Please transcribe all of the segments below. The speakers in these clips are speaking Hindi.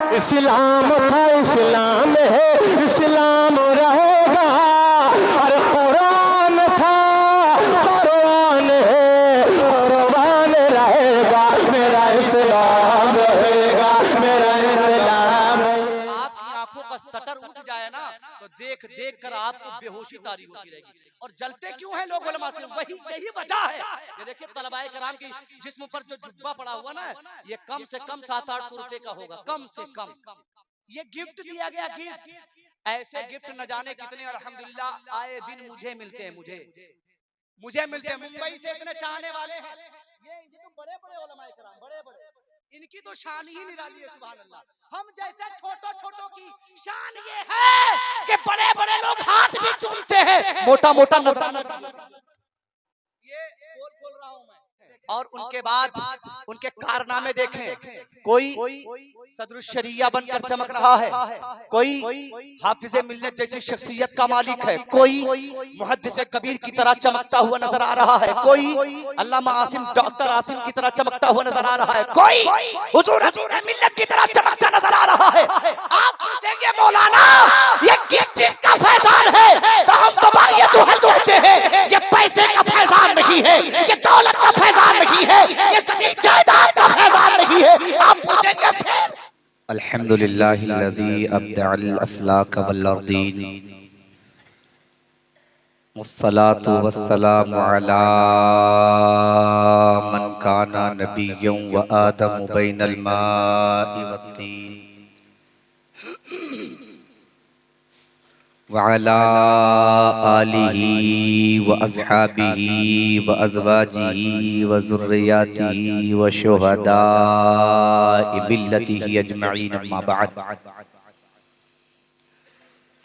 इस्लाम था इस्लाम है इस्लाम रहेगा। अरे कुरान था कुरान है कुरान रहेगा। मेरा इस्लाम रहेगा मेरा इस्लाम। आपकी आंखों का सटर उठ जाए ना तो देख देख कर आपको बेहोशी तारी होती रहेगी। और जलते क्यों हैं लोग उलमा से? वही यही वजह है। ये देखिए तलबाए कराम की जिस्म पर जो जुब्बा पड़ा हुआ ना, ये कम से कम 700-800 रुपए का होगा, कम से कम। ये गिफ्ट दिया गया, गिफ्ट। ऐसे गिफ्ट न जाने कितने अल्हम्दुलिल्लाह आए दिन मुझे मिलते हैं। मुझे मिलते हैं। मुंबई से इतने चाहने वाले हैं। ये तो बड़े बड़े उलमाए कराम, बड़े बड़े, इनकी तो शान ही निराली है। सुभान अल्लाह। हम जैसे छोटो छोटों की शान ये है कि बड़े बड़े लोग हाथ भी चूमते हैं। मोटा मोटा नजराना ये खोल रहा हूं मैं। और उनके बाद उनके कारनामे देखें। कोई सदरुशरिया बनकर चमक रहा है, कोई हाफिजे मिल्लत जैसी शख्सियत का मालिक है, कोई मुहद्दिस कबीर की तरह चमकता हुआ नजर आ रहा है, कोई अल्लामा आसिम डॉक्टर आसिम की तरह चमकता हुआ नजर आ रहा है, कोई हुजूर मिल्लत की तरह चमकता नजर आ रहा है। आप पूछेंगे मौलाना ये किस चीज का फैजान है? तो हम ये दुहल कहते हैं ये पैसे का फैजान नहीं है, ये दौलत का फैजान नहीं है, ये सभी जायदाद का फैजान नहीं है। आप पूछेंगे फिर अल्हम्दुलिल्लाहिल्लज़ी अब्दअल अफ़लाक वल अर्दीन वस्सलातु वस्सलामु अला मन काना नबिय्यन व आदमु बैनल माइ वत्तीन व अला आलिहि व अस्हाबिहि व अज़वाजिहि व ज़ुर्रिय्यातिहि व शुहदाइ मिल्लतिहि अजमईन अम्मा बअद।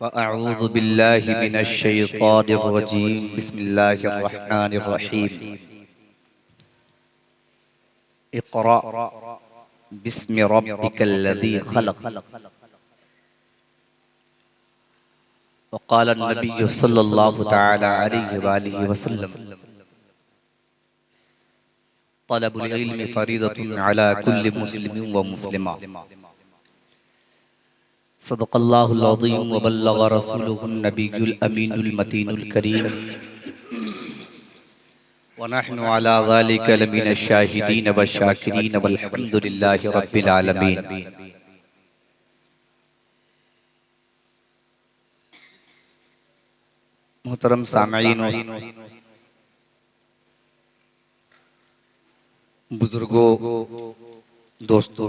फ़अऊज़ु बिल्लाहि मिनश शैतानिर रजीम। बिस्मिल्लाहिर रहमानिर रहीम। इक़रा बिस्मि रब्बिकल लज़ी खलक़। वक़ाल अन्नबिय्यु सल्लल्लाहु तआला अलैहि वआलिहि वसल्लम तलबुल इल्मि फ़रीदतुन अला कुल्लि मुस्लिमिन व मुस्लिमा। सदक़ल्लाहुल अज़ीम व बल्लग़ रसूलुहुन नबियुल अमीनुल मतीनुल करीम व नहनु अला ज़ालिका लमिनश शाहिदीन व शाकिरीन वल्हम्दुलिल्लाहि रब्बिल आलमीन। मोहतरम सामईन, बुजुर्गों, दोस्तों,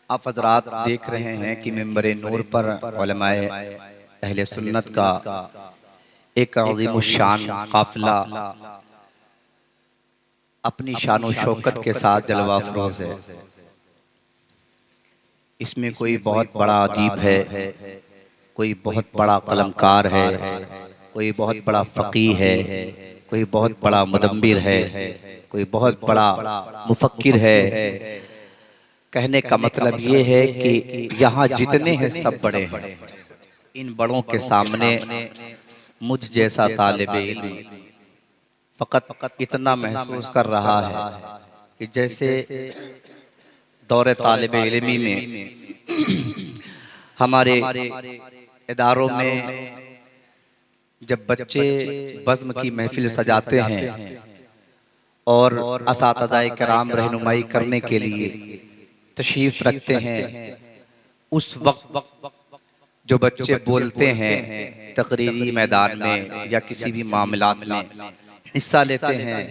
आप हज़रात देख रहे हैं कि मिंबर नूर पर उलमाए अहले सुन्नत का एक अज़ीमुश्शान काफ़िला अपनी शान शौकत के साथ जलवा फ़रोज़ है। इसमें कोई बहुत बड़ा अदीब है, कोई बहुत बड़ा कलमकार है, कोई बहुत बड़ा फ़क़ीह है, कोई बहुत बड़ा मुदब्बिर है, कोई बहुत बड़ा मुफ़क्किर है। कहने का मतलब ये है कि यहाँ जितने हैं सब बड़े हैं। इन बड़ों के सामने मुझ जैसा तालिबे इल्म फ़कत इतना महसूस कर रहा है कि जैसे दौरे तालिबे इल्मी में हमारे इदारों में जब बच्चे बज़्म की महफिल सजाते हैं और असातिज़ाए किराम रहनुमाई करने के लिए तशरीफ़ रखते हैं, उस वक्त जो बच्चे बोलते हैं तकरीरी मैदान में या किसी भी मामलात में हिस्सा लेते हैं,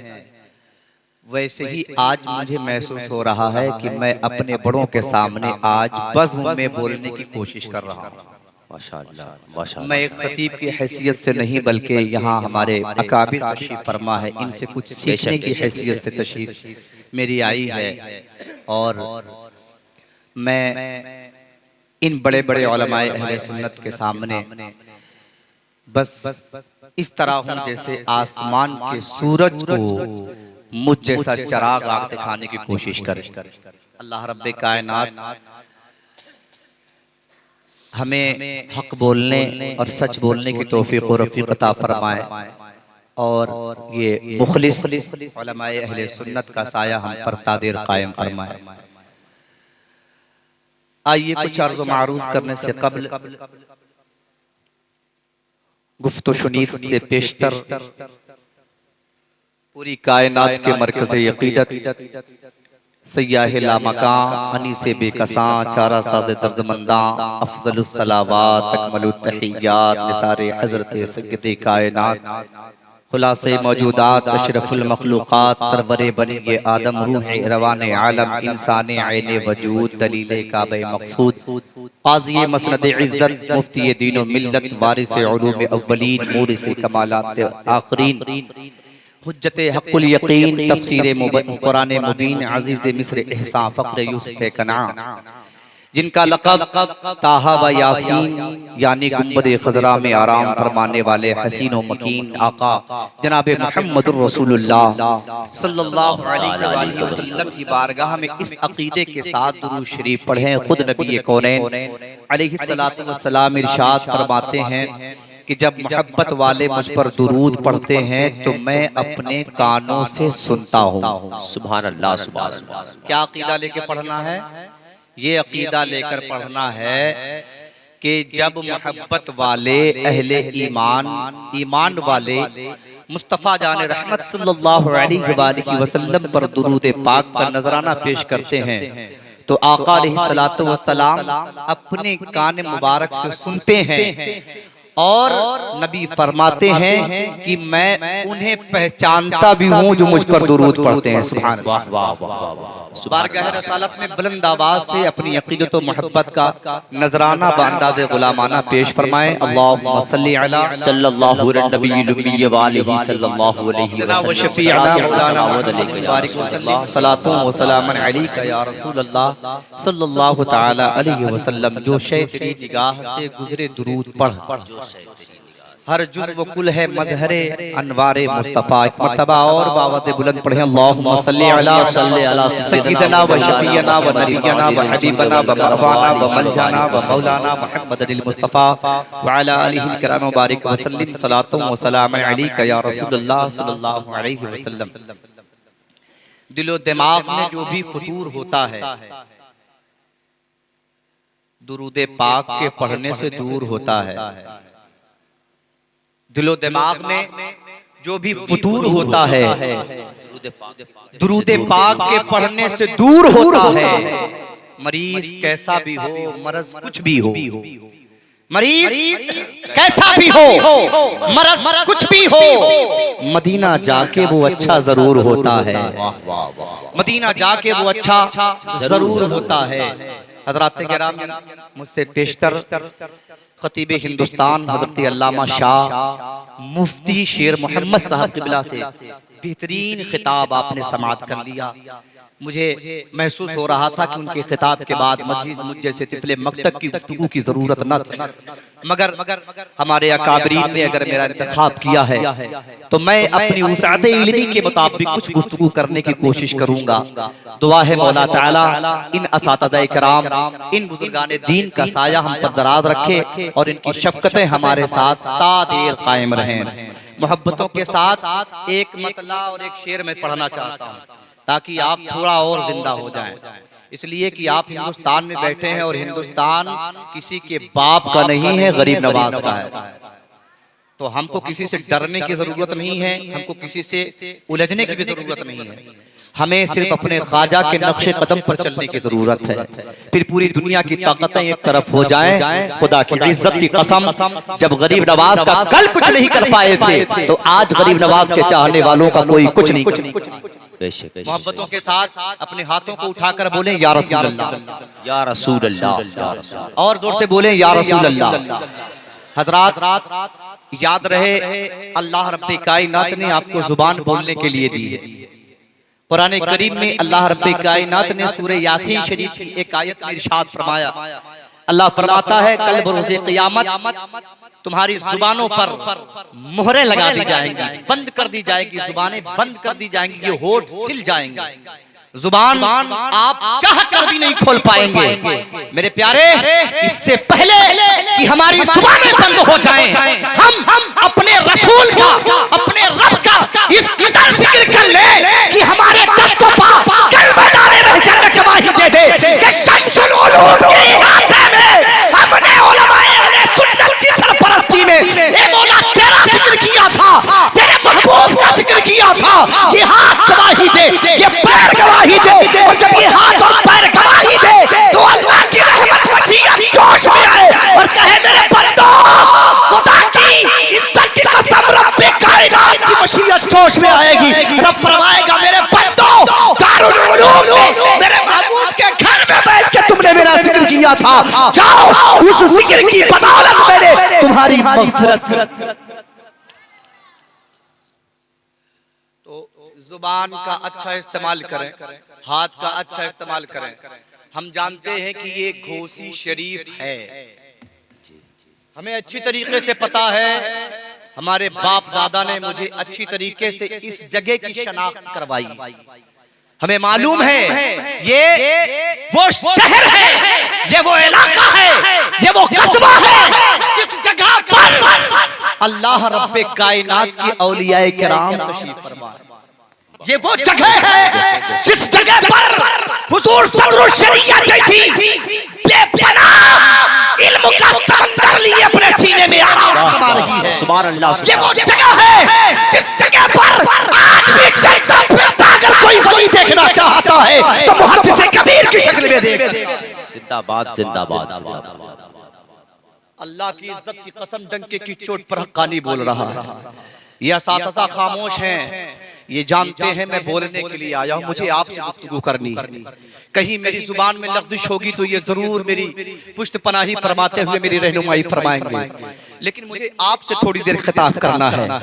वैसे ही आज मुझे महसूस हो रहा है कि मैं अपने बड़ों के सामने आज बज़्म में बोलने की कोशिश कर रहा हूँ। माशाअल्लाह, माशाअल्लाह। मैं एक खतीब की हैसियत से नहीं बल्कि यहाँ हमारे अकाबिर तशरीफ़ फरमा है, इनसे कुछ सीखने की हैसियत से तशरीफ़ मेरी आई है। और मैं इन बड़े बड़े उलमाए अहले सुन्नत के सामने बस इस तरह हूँ जैसे आसमान के सूरज को मुझ जैसा चराग आग दिखाने की कोशिश करे। अल्लाह रब्बे कायनात हमें हक बोलने और सच बोलने की तौफीक और रफ़ीक अता फरमाए और ये मुखलिस उलमाए अहले सुन्नत का साया हम पर तादिर कायम फरमाए। आइए कुछ अर्ज़ मारूज करने से कबल गुफ्तो शुनीद से पेशतर पूरी कायनात के मरकज़े यक़ीदत सय्याह लामकां अनीसे बेकसां चारा साज़े दर्दमंदां अफ़ज़लुस सलावात अकमलुत तहिय्यात निसारे हज़रत सय्यदे कायनात खुलासे मौजूदात अशरफुल मखलूक़ात सरवरे बनिए आदम रूह रवाने आलम इंसाने ऐने वजूद दलीले काबे मक़सूद क़ाज़ी मसनद इज़्ज़त मुफ्ती दीन व मिल्लत वारिस उलूम अव्वलीन मूरिस कमालात आखिरीन हुज्जत हक़्क़ुल यक़ीन तफ़सीर कुरान मुबीन अज़ीज़ मिस्र इहसान फ़ख्र यूसुफ़ कना जिनका लक़ब ताहा व यासीन यानी गुंबद ख़ज़रा में आराम फरमाने वाले हसीन व मकीन आका जनाब मुहम्मदुर रसूलुल्लाह सल्लल्लाहु अलैहि वसल्लम की बारगाह में इस अक़ीदे के साथ दुरूद शरीफ पढ़ें। खुद नबी कौनैन अलैहिस्सलातु वस्सलाम इरशाद फरमाते हैं कि जब मोहब्बत वाले मुझ पर दुरूद पढ़ते हैं तो मैं अपने कानों से सुनता हूँ। सुभान अल्लाह, सुभान अल्लाह। क्या अक़ीदा लेके पढ़ना है? ये अक़ीदा लेकर पढ़ना है कि जब मोहब्बत वाले अहले ईमान वाले मुस्तफ़ा जान रहमत सल्लल्लाहु अलैहि वसल्लम पर दुरूद पाक का नजराना पेश करते हैं तो आका अलैहिस्सलातु वस्सलाम अपने कान मुबारक से सुनते हैं और नबी फरमाते हैं कि मैं उन्हें पहचानता भी हूँ जो मुझ पर दुरूद पढ़ते हैं। सुभान अल्लाह, वाह वाह वाह। बारगाह रसालत में बुलंद आवाज से अपनी अक़ीदत व मोहब्बत का नजराना व अंदाज़ गुलामाना पेश फरमाएं। अल्लाहुम्मा सल्ली अला सल्लल्लाहु नबिय्युल उम्मी व आलिहि सल्लल्लाहु अलैहि वसल्लम सलातो व सलामन अलैका या रसूल अल्लाह सल्लल्लाहु तआला अलैहि वसल्लम। जो शै तेरी निगाह से गुजरे दुरूद पढ़, हर जुज़्व कुल है मज़हरे अनवारे मुस्तफ़ा। एक मर्तबा और बावत बुलंद पढ़े अल्लाहुम्मा सल्ली अला सय्यिदना व शफ़ीअना व नबियना व हबीबना व मरवाना व मलजाना व मौलाना मुहम्मदिल मुस्तफ़ा व अला आलिहिल किराम व बारिक व सल्लिम सलातो व सलाम अलैका या रसूलल्लाह सल्लल्लाहु अलैहि वसल्लम। दिलो दिमाग में जो भी फतूर होता है दुरूद पाक के पढ़ने से दूर होता है। दिलो दिमाग में जो भी फतूर होता है दुरूद पाक के पढ़ने से दूर होता है। मरीज कैसा भी हो, मरज कुछ भी हो, मरीज कैसा भी हो, मरज कुछ भी हो, मदीना जाके वो अच्छा जरूर होता है। मदीना जाके वो अच्छा जरूर होता है। हज़रात किराम मुझसे पेशतर खतीब हिंदुस्तान हज़रत अल्लामा शाह मुफ्ती शेर मोहम्मद साहब क़िबला से बेहतरीन खिताब आपने समाअत कर लिया। मुझे महसूस हो रहा था कि उनके खिताब के बाद मजीद मुझ जैसे तिफले मकतब की गुफ्तगू की जरूरत न थी, मगर हमारे अकाबरीन ने अगर मेरा इंतखाब किया है तो मैं अपनी वसाअत इल्मी के मुताबिक कुछ गुफ्तगू करने की कोशिश करूंगा। दुआ है मौला ताला इन असातिज़ा किराम, इन बुजुर्गान दीन का साया हम पर दराज रखे और इनकी शफ़क़तें हमारे साथ ता देर कायम रहें। मोहब्बतों के साथ एक मतला और एक शेर में पढ़ना चाहता हूँ ताकि आप थोड़ा और जिंदा हो जाएं। इसलिए कि आप हिंदुस्तान में बैठे हैं और हिंदुस्तान किसी के बाप का नहीं है, गरीब नवाज का है। तो हमको किसी से डरने की जरूरत नहीं है, हमको किसी से उलझने की भी जरूरत नहीं है। हमें सिर्फ अपने ख्वाजा के नक्शे कदम पर चलने की जरूरत है। फिर पूरी दुनिया की ताकतें एक तरफ हो जाएं। खुदा की इज्जत की कसम, जब गरीब नवाज का कल कुछ नहीं कर पाए थे तो आज गरीब नवाज के चाहने वालों का कोई कुछ नहीं। मोहब्बतों के साथ अपने हाथों को उठाकर बोले या रसूल अल्लाह, या रसूल अल्लाह, और जोर से बोले या रसूल अल्लाह। हजरात याद रहे अल्लाह रब्बे कायनात ने आपको जुबान बोलने के लिए दी है। कुरान करीम में अल्लाह रब्बे कायनात ने सूरह यासीन शरीफ की एक आयत में इरशाद फरमाया, अल्लाह फरमाता है कल बरोज़े क़यामत तुम्हारी जुबानों पर मोहरें लगा दी जाएंगी, बंद कर दी जाएगी, जुबानें बंद कर दी जाएंगी, ये होठ सिल जाएंगे, जुबान आप चाह कर भी नहीं खोल पाएंगे। मेरे प्यारे, इससे पहले कि हमारी जुबानें बंद हो जाएं, हम अपने रसूल का, अपने रब का इस कदर जिक्र कर ले कि हमारे दस्तों पर कल्ब नारे में जन्नत गवाही दे दे कि शम्सुल उलूम की जोश में आएगी। रब फरमाएगा मेरे बंदो दारुल उलूम में मेरे महबूब के घर में बैठ के तुमने मेरा जिक्र किया था, जाओ उस जिक्र की बदौलत मैंने तुम्हारी मग़फ़िरत। तो जुबान का अच्छा इस्तेमाल करें, हाथ का अच्छा इस्तेमाल करें। हम जानते हैं कि ये घोसी शरीफ है, हमें अच्छी तरीके से पता है, हमारे बाप दादा ने मुझे अच्छी तरीके से इस जगह की शनाख्त करवाई। हमें मालूम है ये वो शहर है, ये वो इलाका है, ये वो कस्बा है जिस जगह पर अल्लाह रब्बे कायनात के औलियाए किराम तशरीफ फरमा। ये वो जगह है जिस जगह पर हुजूर सदरुल शरिया जैसी बेपनाह इल्म का समंदर लिए अपने सीने में आराम फरमा रही है। सुभान अल्लाह। ये वो जगह है जिस जगह पर आज भी चलता फिरता अगर कोई वली देखना चाहता है तो मुहद्दिस कबीर की शक्ल में देखे। जिंदाबाद जिंदाबाद जिंदाबाद। अल्लाह की इज्जत की कसम डंके की चोट पर हक्कानी बोल रहा है। ये असातिज़ा खामोश हैं, ये जानते हैं मैं बोलने के लिए आया हूँ, मुझे आपसे गुफ्तगू करनी है। कहीं मेरी जुबान में लफ्ज़िश होगी तो ये जरूर मेरी पुष्ट पनाही फरमाते हुए मेरी रहनुमाई फरमाएंगे, लेकिन मुझे आपसे थोड़ी देर खिताब करना है।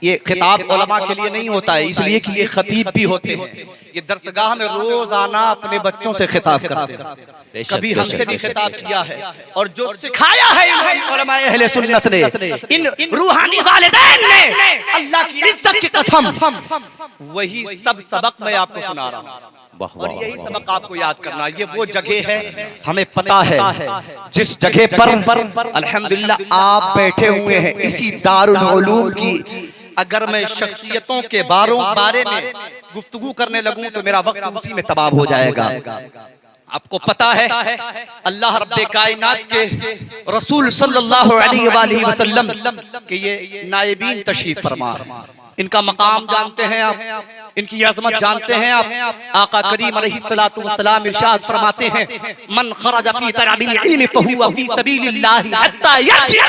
ये खिताब उलमा के लिए नहीं होता है, इसलिए कि ये खतीब भी होते हैं। ये दरसगाह में रोजाना अपने बच्चों से खिताब करते हैं, कभी हमसे भी खिताब किया है। और जो सिखाया है उलमाए अहले सुन्नत ने, इन रूहानी वालिदैन ने, अल्लाह की इज्जत की कसम, वही सब सबक मैं आपको सुना रहा हूँ और यही सबक आपको याद करना। ये वो जगह है, हमें पता है जिस जगह पर अल्हम्दुलिल्लाह आप बैठे हुए हैं, इसी दारुल उलूम की अगर मैं शख्सियतों के बारे में गुफ्तगू करने लगूं तो मेरा वक्त उसी में तबाह हो जाएगा। आपको पता है अल्लाह रब्बे कायनात के रसूल सल्लल्लाहु अलैहि वसल्लम के ये नायबीन तशरीफ फरमा, इनका मकाम जानते हैं आप, इनकी अज़मत जानते हैं आप। आका करीम अलैहिस्सलातु वस्सलाम इरशाद फरमाते हैं, मन खरज फी तलबिल इल्म फहुवा फी सबीलिल्लाह हत्ता यरजी।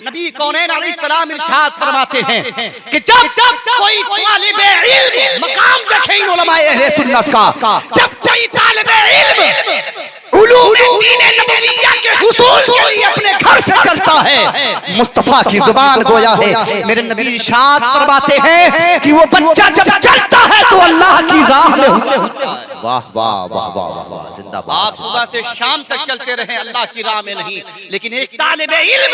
नबी कौनैन अलैहिस्सलाम इरशाद फरमाते हैं कि जब कोई तालिबे इल्म, मकाम देखें इन उलमाए अहले सुन्नत का, जब कोई तालिबे इल्म उलूम दीन नबविया के हुसूल के लिए अपने घर से चलता है, मुस्तफा की जुबान गोया है। मेरे नबी इरशाद फरमाते हैं कि वो बच्चा जब चलता है तो अल्लाह की राह में होता है। वाह वाह वाह वाह वाह, जिंदाबाद। आप सुबह से शाम तक चलते रहे अल्लाह की राह में नहीं, लेकिन एक तालिबे इल्म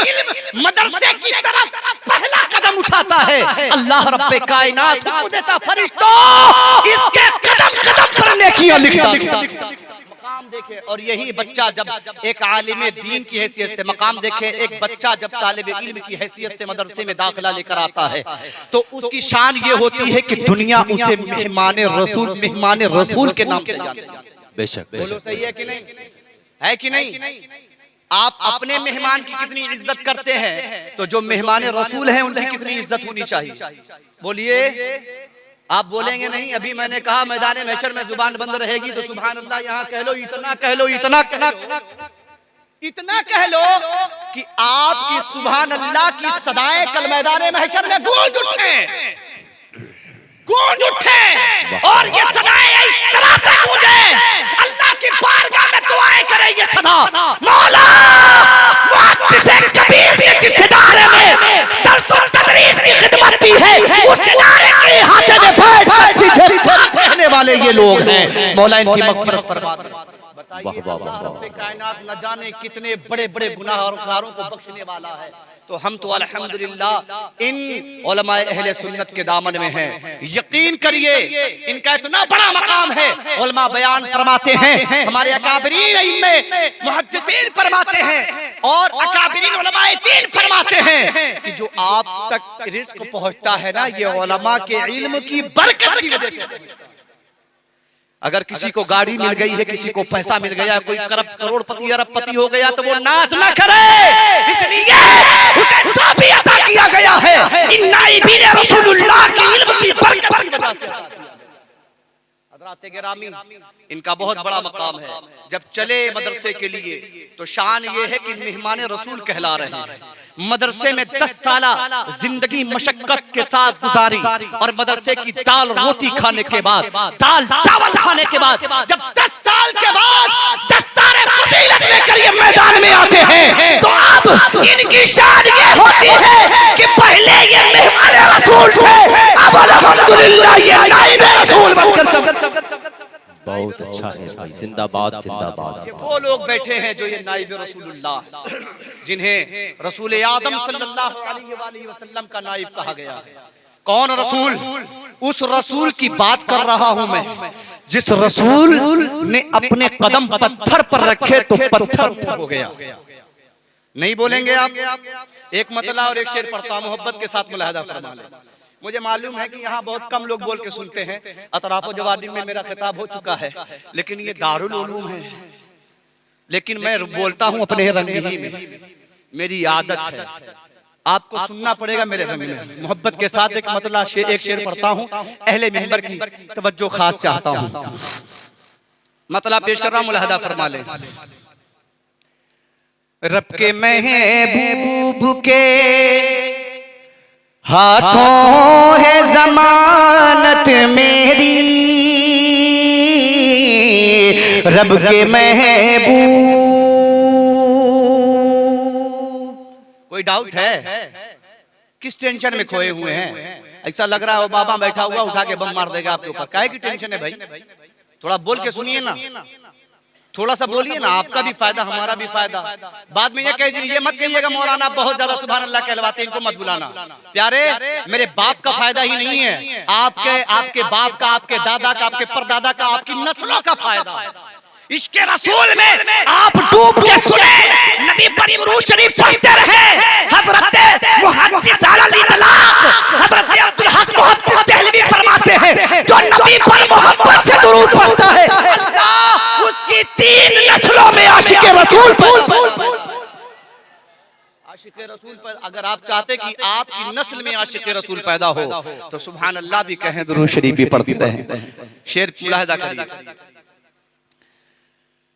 मदरसे की तरफ पहला कदम उठाता है, अल्लाह रब्बे कायनात को देता फरिश्तों इसके कदम कदम पर नेकियां लिखता। मकाम देखे, और यही बच्चा जब एक आलिम दीन की हैसियत से, मकाम देखे, एक बच्चा जब तालिब इल्म की हैसियत से मदरसे में दाखिला लेकर आता है तो उसकी शान ये होती है कि दुनिया उसे मेहमान रसूल के नाम से जानती है। बेशक बोलो सही है कि नहीं? है कि नहीं? आप अपने मेहमान की कितनी इज्जत करते हैं, तो जो मेहमान रसूल हैं उनकी कितनी इज्जत होनी चाहिए। बोलिए, आप बोलेंगे नहीं। अभी मैंने कहा मैदान महशर में जुबान बंद रहेगी तो सुभान अल्लाह यहाँ कह लो, इतना कह लो, इतना कह लो कि आपकी सुभान अल्लाह की सदाएं कल मैदान महशर में गूंज उठे और ये सदाएं इस तरह से गूंजे, अल्लाह की बारगाह में दुआएं करे ये सदा, मौला मुहद्दिस कबीर ने जिस इदारे में दर्स और तदरीस की खिदमत की है, उस इदारे के हाथे में बैठ कहने वाले ये लोग हैं, मौला इनकी मग़फ़िरत फरमा दे। बताइए रब्बे कायनात न जाने कितने बड़े बड़े गुनाहगारों को बख्शने वाला है। तो हम तो अल्हम्दुलिल्लाह इन उलमाए अहले सुन्नत के दामन में हैं। यकीन करिए इनका इतना बड़ा मकाम है। उलमा बयान फरमाते हैं, हमारे अकाबरीन इल्मे मुहद्दिसीन फरमाते हैं और अकाबरीन उलमाए दीन फरमाते हैं कि जो आप तक रिज़्क़ पहुंचता है ना, ये उलमा के इल्म की बरकत की वजह से। अगर किसी को गाड़ी मिल गई है, किसी को पैसा मिल गया, कोई करोड़पति अरबपति हो गया तो वो नाज ना करे, इसलिए उसे जो भी अता किया गया है इन नाइबीन रसूलुल्लाह के इल्म की बरकत की वजह से। हजरात गिरामी, इनका बहुत बड़ा मकाम है। जब चले मदरसे के लिए तो शान ये है कि मेहमान रसूल कहला रहे हैं। मदरसे में 10 साला जिंदगी मशक्कत के साथ गुजारी और मदरसे की दाल रोटी खाने के बाद, दाल चावल खाने के बाद, जब 10 साल के बाद दस्तारे फजीलत लेकर ये मैदान में आते हैं, तो अब इनकी शान ये होती है कि पहले ये मेहमान रसूल थे, अब अल्हम्दुलिल्लाह ये नाइब रसूल बनकर बहुत अच्छा है भाई, जिंदाबाद जिंदाबाद। ये वो लोग बैठे हैं जो ये नाइब रसूलुल्लाह, जिन्हें रसूल आदम सल्लल्लाहु अलैहि वसल्लम का नाइब कहा गया है। कौन रसूल? उस रसूल की बात कर रहा हूं मैं, जिस रसूल ने अपने कदम पत्थर पर रखे तो पत्थर हो गया। नहीं बोलेंगे आप? एक मतला और एक शेर पढ़ता, मोहब्बत के साथ मुलाहिदा फरमा लें। मुझे मालूम है कि यहाँ बहुत कम लोग बोल के सुनते हैं, अतराफो जवानी में मेरा खिताब हो चुका है, लेकिन ये दारुल उलूम है। लेकिन मैं बोलता हूँ अपने रंग ही में, मेरी आदत है, आपको सुनना पड़ेगा मेरे रंग में। मोहब्बत के साथ एक मतला एक शेर पढ़ता हूँ, अहले मिंबर की तवज्जो खास चाहता हूँ। मतला पेश कर रहा हूँ, मुलाहिदा फरमा ले। रब के महबूब के हाथों है जमानत मेरी, रब के महबूब। कोई डाउट है? किस टेंशन में खोए हुए हैं? ऐसा लग रहा है वो बाबा बैठा हुआ उठा के बम मार देगा आपके ऊपर। काहे की टेंशन है भाई? थोड़ा बोल के सुनिए ना, थोड़ा सा बोलिए ना, आपका भी फायदा हमारा भी फायदा। बाद में ये मत कहिएगा मौलाना बहुत ज्यादा सुभान अल्लाह कहलवाते, इनको मत बुलाना। प्यारे, मेरे बाप का फायदा ही नहीं है, आपके बाप का, आपके दादा का, आपके परदादा का, आपकी नस्लों का फायदा। इसके रसूल में आप डूब के सुने, नबी पर दुरूद शरीफ पढ़ते रहे। हजरत मुहद्दिस अली तलाक हजरत अब्दुल हक मुहद्दिस देहलवी फरमाते हैं, जो नबी पर मोहब्बत से दुरूद पढ़ता है, अल्लाह उसकी 3 नस्लों में आशिक रसूल आशिक रसूल पर। अगर आप चाहते कि आपकी नस्ल में आशिक रसूल पैदा हो तो सुभान अल्लाह भी कहें, दुरूद शरीफ भी पढ़ते रहें। शेर मुलाहिदा करिए।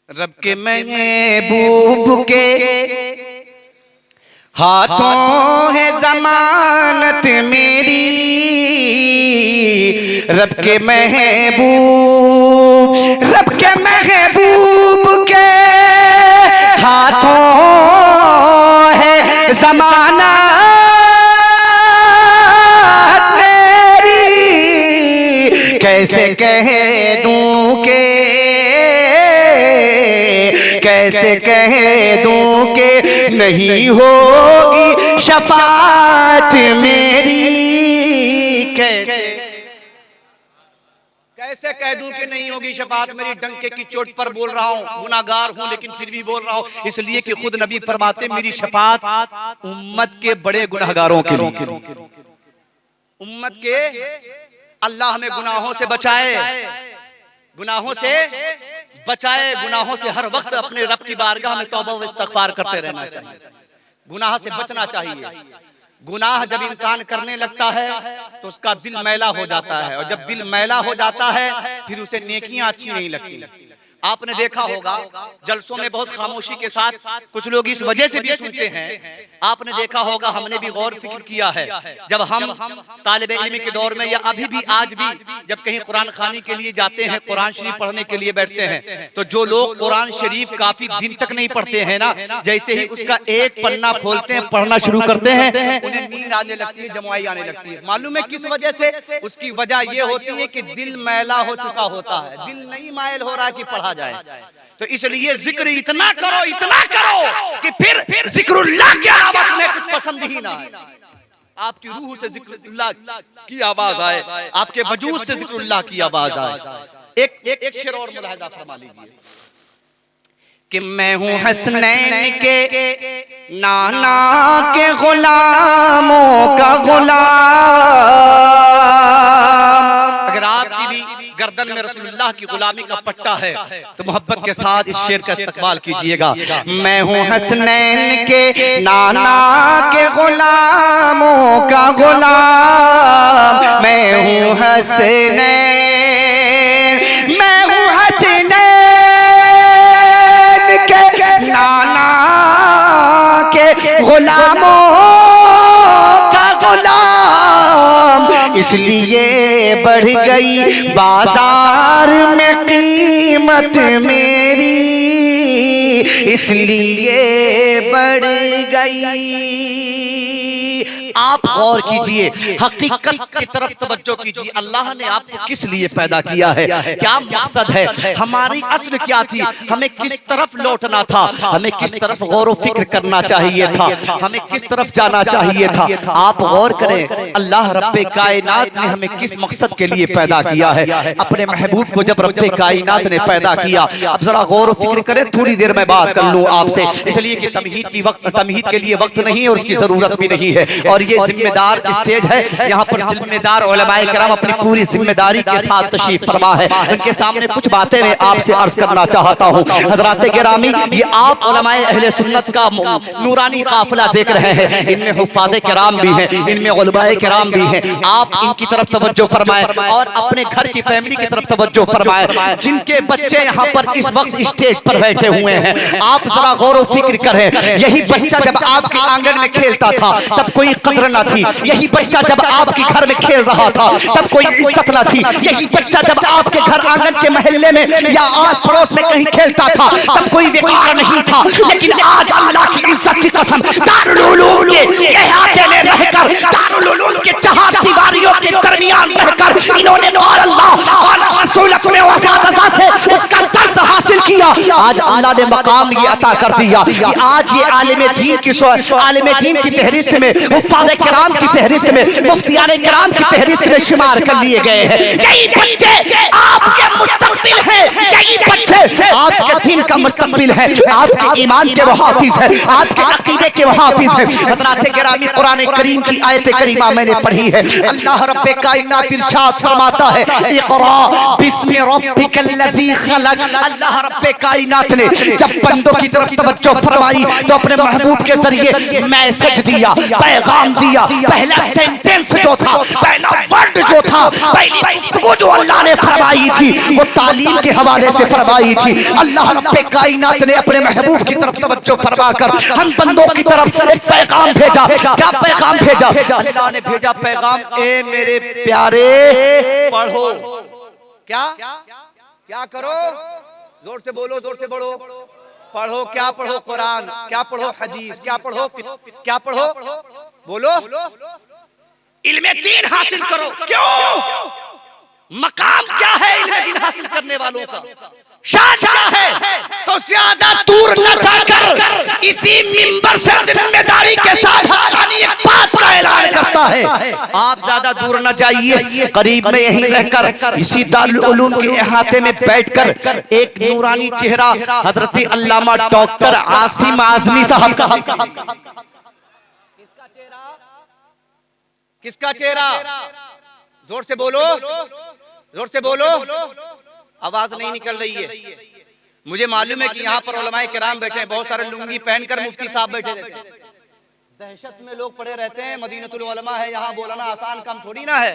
रब के महबूब के हाथों है जमानत मेरी, रब के महबूब, रब के महबूब के हाथों है जमानत मेरी, कैसे कह दूं के, कैसे कह दूं के नहीं होगी शफाअत मेरी, कैसे कह दूं कि नहीं होगी शफाअत मेरी। डंके की चोट पर बोल रहा हूँ, गुनाहगार हूँ लेकिन फिर भी बोल रहा हूँ, इसलिए कि खुद नबी फरमाते मेरी शफाअत उम्मत के बड़े गुनाहगारों के लिए, उम्मत के अल्लाह हमें गुनाहों से बचाए, गुनाहों से बचाए, गुनाहों से हर वक्त अपने रब की बारगाह में तौबा व इस्तिग़फ़ार करते रहना चाहिए, गुनाह से बचना चाहिए। गुनाह जब इंसान करने लगता है तो उसका दिल मैला हो जाता है, और जब दिल मैला हो जाता है फिर उसे नेकियां अच्छी नहीं लगती। आपने देखा होगा जलसों में बहुत खामोशी के साथ कुछ लोग इस वजह से भी सुनते हैं। आपने देखा होगा, हमने भी गौर फिक्र किया है, जब हम तालिबे इल्म के दौर में या अभी भी आज भी जब कहीं कुरान खानी के लिए जाते हैं, कुरान शरीफ पढ़ने के लिए बैठते हैं, तो जो लोग कुरान शरीफ काफी दिन तक नहीं पढ़ते हैं ना, जैसे ही उसका एक पन्ना खोलते हैं, पढ़ना शुरू करते हैं, उन्हें नींद आने लगती है, जमुआई आने लगती है। मालूम है किस वजह से? उसकी वजह यह होती है कि दिल मैला हो चुका होता है, दिल नहीं मायल हो रहा है कि पढ़ा जाए। तो इसलिए जिक्र इतना करो कि फिर जिक्रुल्लाह की आवाज में कुछ पसंद ही ना आए, आपकी रूह से जिक्रुल्लाह की आवाज आए, आपके वजूद से जिक्रुल्लाह की आवाज आए। एक शेर और मुलाहिदा फरमा लीजिए कि मैं हूं हसनैन के नाना के गुलामों का गुलाम। अगर आपकी भी गर्दन में रसूलुल्लाह की गुलामी का पट्टा है, तो मोहब्बत के साथ इस शेर का इस्तकबाल कीजिएगा। मैं हूँ हसनैन के नाना के गुलामों का गुलाम, मैं हूँ हसनैन, मैं हूँ हसनैन के नाना के गुलामों का गुलाम, इसलिए बढ़ गई बाजार में कीमत मेरी, इसलिए बढ़ गई। आप गौर कीजिए, हकीकत की तरफ तवज्जो कीजिए। अल्लाह ने आपको किस लिए पैदा किया है, क्या मकसद है, हमारी अस्ल क्या थी, हमें किस तरफ लौटना था, हमें किस तरफ गौर व फिक्र करना चाहिए था, हमें किस तरफ जाना चाहिए था। आप गौर करें, अल्लाह रब्बे कायनात ने हमें किस मकसद के लिए पैदा किया है। अपने महबूब को जब रब्बे कायनात ने पैदा किया, अब जरा गौर व फिक्र करें। थोड़ी देर में बात कर लूं आपसे, इसलिए कि तमहीद के लिए वक्त नहीं है और उसकी जरूरत भी नहीं है, और ये जिम्मेदार स्टेज है, यहाँ पर जिम्मेदार उलमाए किराम अपनी पूरी जिम्मेदारी के साथ तशरीफ फरमा है। उनके सामने कुछ बातें मैं आपसे अर्ज करना चाहता हूँ। हजरात गिरामी, ये आप उलमाए अहले सुन्नत का नूरानी काफिला देख रहे हैं, इनमें हुफ़ाज़े किराम भी हैं, इनमें उलमाए किराम भी हैं। आप इनकी तरफ तवज्जो फरमाए और अपने घर की फैमिली की तरफ तवज्जो फरमाए, जिनके बच्चे यहाँ पर इस वक्त स्टेज पर बैठे हुए हैं। आप जरा गौर व फिक्र करें, यही बच्चा जब आपके आंगन में खेलता था तब कोई कद्र न थी, यही बच्चा जब आपके घर में खेल रहा था तब कोई इज्जत न थी, यही बच्चा जब आपके घर आंगन के महल्ले में या आस पड़ोस में कहीं खेलता था तब कोई विकार नहीं था। लेकिन आज अल्लाह की इज्जत की कसम, दारुल उलूम के इहाते में रहकर, दारुल उलूम के चार दीवारियों के दरमियान रहकर इन्होंने क़ाल अल्लाह क़ाल रसूल अपने वसातज़ा से इसका दर्स हासिल किया। आज अल्लाह ने मकाम ये अता कर दिया कि आज ये आलिम दीन की फहरिस्त में, हुफ़ाज़े किराम की फहरिस्त में, मुफ्तियाने किराम की फहरिस्त में शुमार कर लिए गए हैं। यही बच्चे आपके मुस्तक़बिल हैं, यही बच्चे आपके दीन का मुस्तक़बिल है, आपके ईमान के मुहाफ़िज़ है, आपके अक़ीदे के मुहाफ़िज़ है। हज़रात गिरामी, कुरान करीम की आयत करीमा मैंने पढ़ी है। अल्लाह रब्बे कायनात इरशाद फरमाता है, इक़रा बिस्मि रब्बिकल्लज़ी खलक़। अल्लाह रब्बे कायनात ने जब बंदों की तरफ तवज्जो फरमाई तो अपने महबूब के जरिए मैसेज दिया, पैगाम दिया। पहला सेंटेंस जो था, पहला वर्ड जो था, पहली गुफ्तगू जो अल्लाह ने फरमाई थी वो तालीम के हवाले से फरमाई थी। अल्लाह रब्बे कायनात ने अपने महबूब की तरफ तवज्जो फरमाकर हम बंदों की तरफ एक पैगाम भेजा। क्या पैगाम भेजा? अल्लाह ने भेजा पैगाम, ए मेरे प्यारे पढ़ो। क्या क्या करो? जोर से बोलो, जोर से बोलो। पढ़ो। क्या पढ़ो? कुरान। क्या पढ़ो? हदीस। क्या पढ़ो? क्या पढ़ो? बोलो। इल्मे दीन हासिल करो। क्यों? मकाम क्या है इल्मे दीन हासिल करने वालों का? शान क्या है? तो ज्यादा दूर न जाकर इसी मिंबर से जिम्मेदारी के साथ हक़ानी एक बात का ऐलान करता है। आप ज्यादा दूर न जाइए, करीब में यहीं रहकर इसी दारुल उलूम के इहाते में बैठकर एक नूरानी चेहरा हजरत अल्लामा डॉक्टर आसिम आज़मी साहब का, किसका चेहरा? जोर से बोलो, जोर से बोलो। आवाज नहीं निकल रही है। मुझे मालूम है कि यहाँ पर उलमाए किराम बैठे हैं, बहुत सारे लुंगी पहनकर मुफ्ती साहब बैठे रहते हैं, दहशत में लोग पड़े रहते हैं। मदीनतुल उलमा है, यहाँ बोलना आसान काम थोड़ी ना है,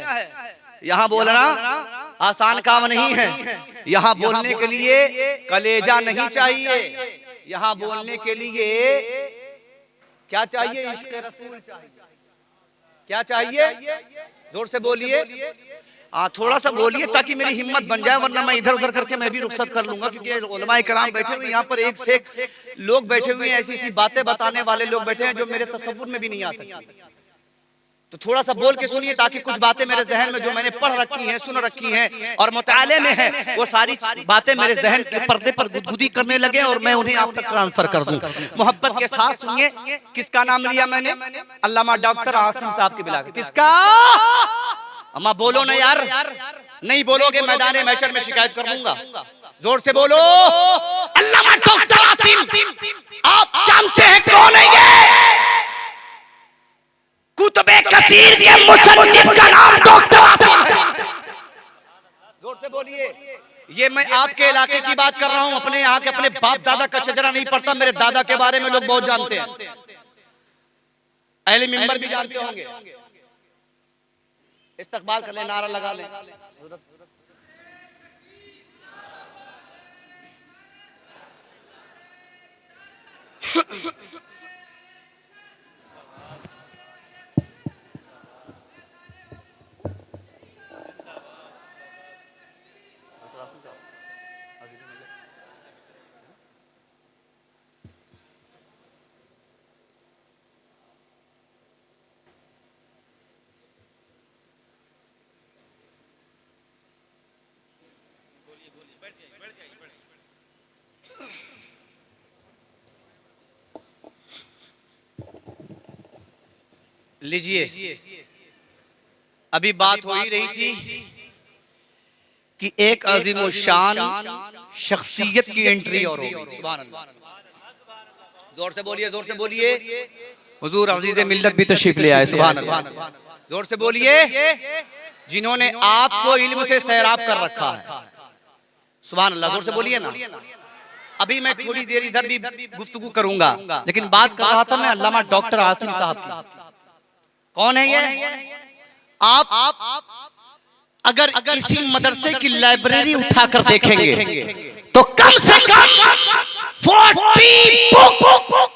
यहाँ बोलना आसान काम नहीं है। यहाँ बोलने के लिए कलेजा नहीं चाहिए, यहाँ बोलने के लिए क्या चाहिए? इश्क़ रसूल चाहिए। क्या चाहिए? जोर से बोलिए। थोड़ा सा बोलिए ताकि मेरी हिम्मत बन जाए, वरना मैं इधर उधर करके मैं भी रुखसत कर लूंगा, क्योंकि उलमाए किराम बैठे हुए यहाँ पर एक से एक लोग बैठे हुए हैं, ऐसी ऐसी बातें बताने वाले लोग बैठे हैं जो मेरे तसव्वुर में भी नहीं आ सकती। तो थोड़ा सा बोल के सुनिए ताकि कुछ बातें मेरे जहन में जो मैंने पढ़ रखी हैं, सुन रखी हैं और मुताले में है, वो सारी बातें मेरे जहन के पर्दे पर गुदगुदी करने लगे और मैं उन्हें आप तक ट्रांसफर कर दूं। मोहब्बत के साथ सुनिए, किसका नाम लिया मैंने? अल्लामा डॉक्टर आसिम साहब की बिला। किसका? अम्मा बोलो ना यार, नहीं बोलोगे मैदाने महशर में शिकायत कर दूंगा। जोर से बोलो। अल्लामा डॉक्टर आसिम। आप जानते हैं कौन है ये? कुतुबे कसीर के मुसन्निफ का नाम डॉक्टर आसिम है। जोर से से बोलिए। ये मैं आपके इलाके की बात कर रहा हूं, अपने यहाँ के अपने बाप दादा का चचरा नहीं पड़ता, मेरे दादा के बारे में लोग बहुत जानते हैं, अहले मिंबर भी जानते होंगे। इस्तकबाल कर ले, नारा लगा ले। लीजिए, अभी बात हो ही रही थी कि एक अजीमुशान शख्सियत की एंट्री और होगी। सुभान अल्लाह, जोर से बोलिए, जोर से बोलिए। हुजूर अजीज़े मिल्लत भी तशरीफ ले आए। सुभान अल्लाह, जोर से बोलिए। जिन्होंने आपको इल्म से सैराब कर रखा है। सुभान अल्लाह, जोर से बोलिए ना। अभी मैं थोड़ी देर इधर भी गुफ्तगू करूंगा, लेकिन बात कर रहा था मैं अल्लामा डॉक्टर आसिम साहब की। कौन है ये? आप अगर इसी मदरसे की लाइब्रेरी उठाकर देखेंगे तो कम से कम 40 बुक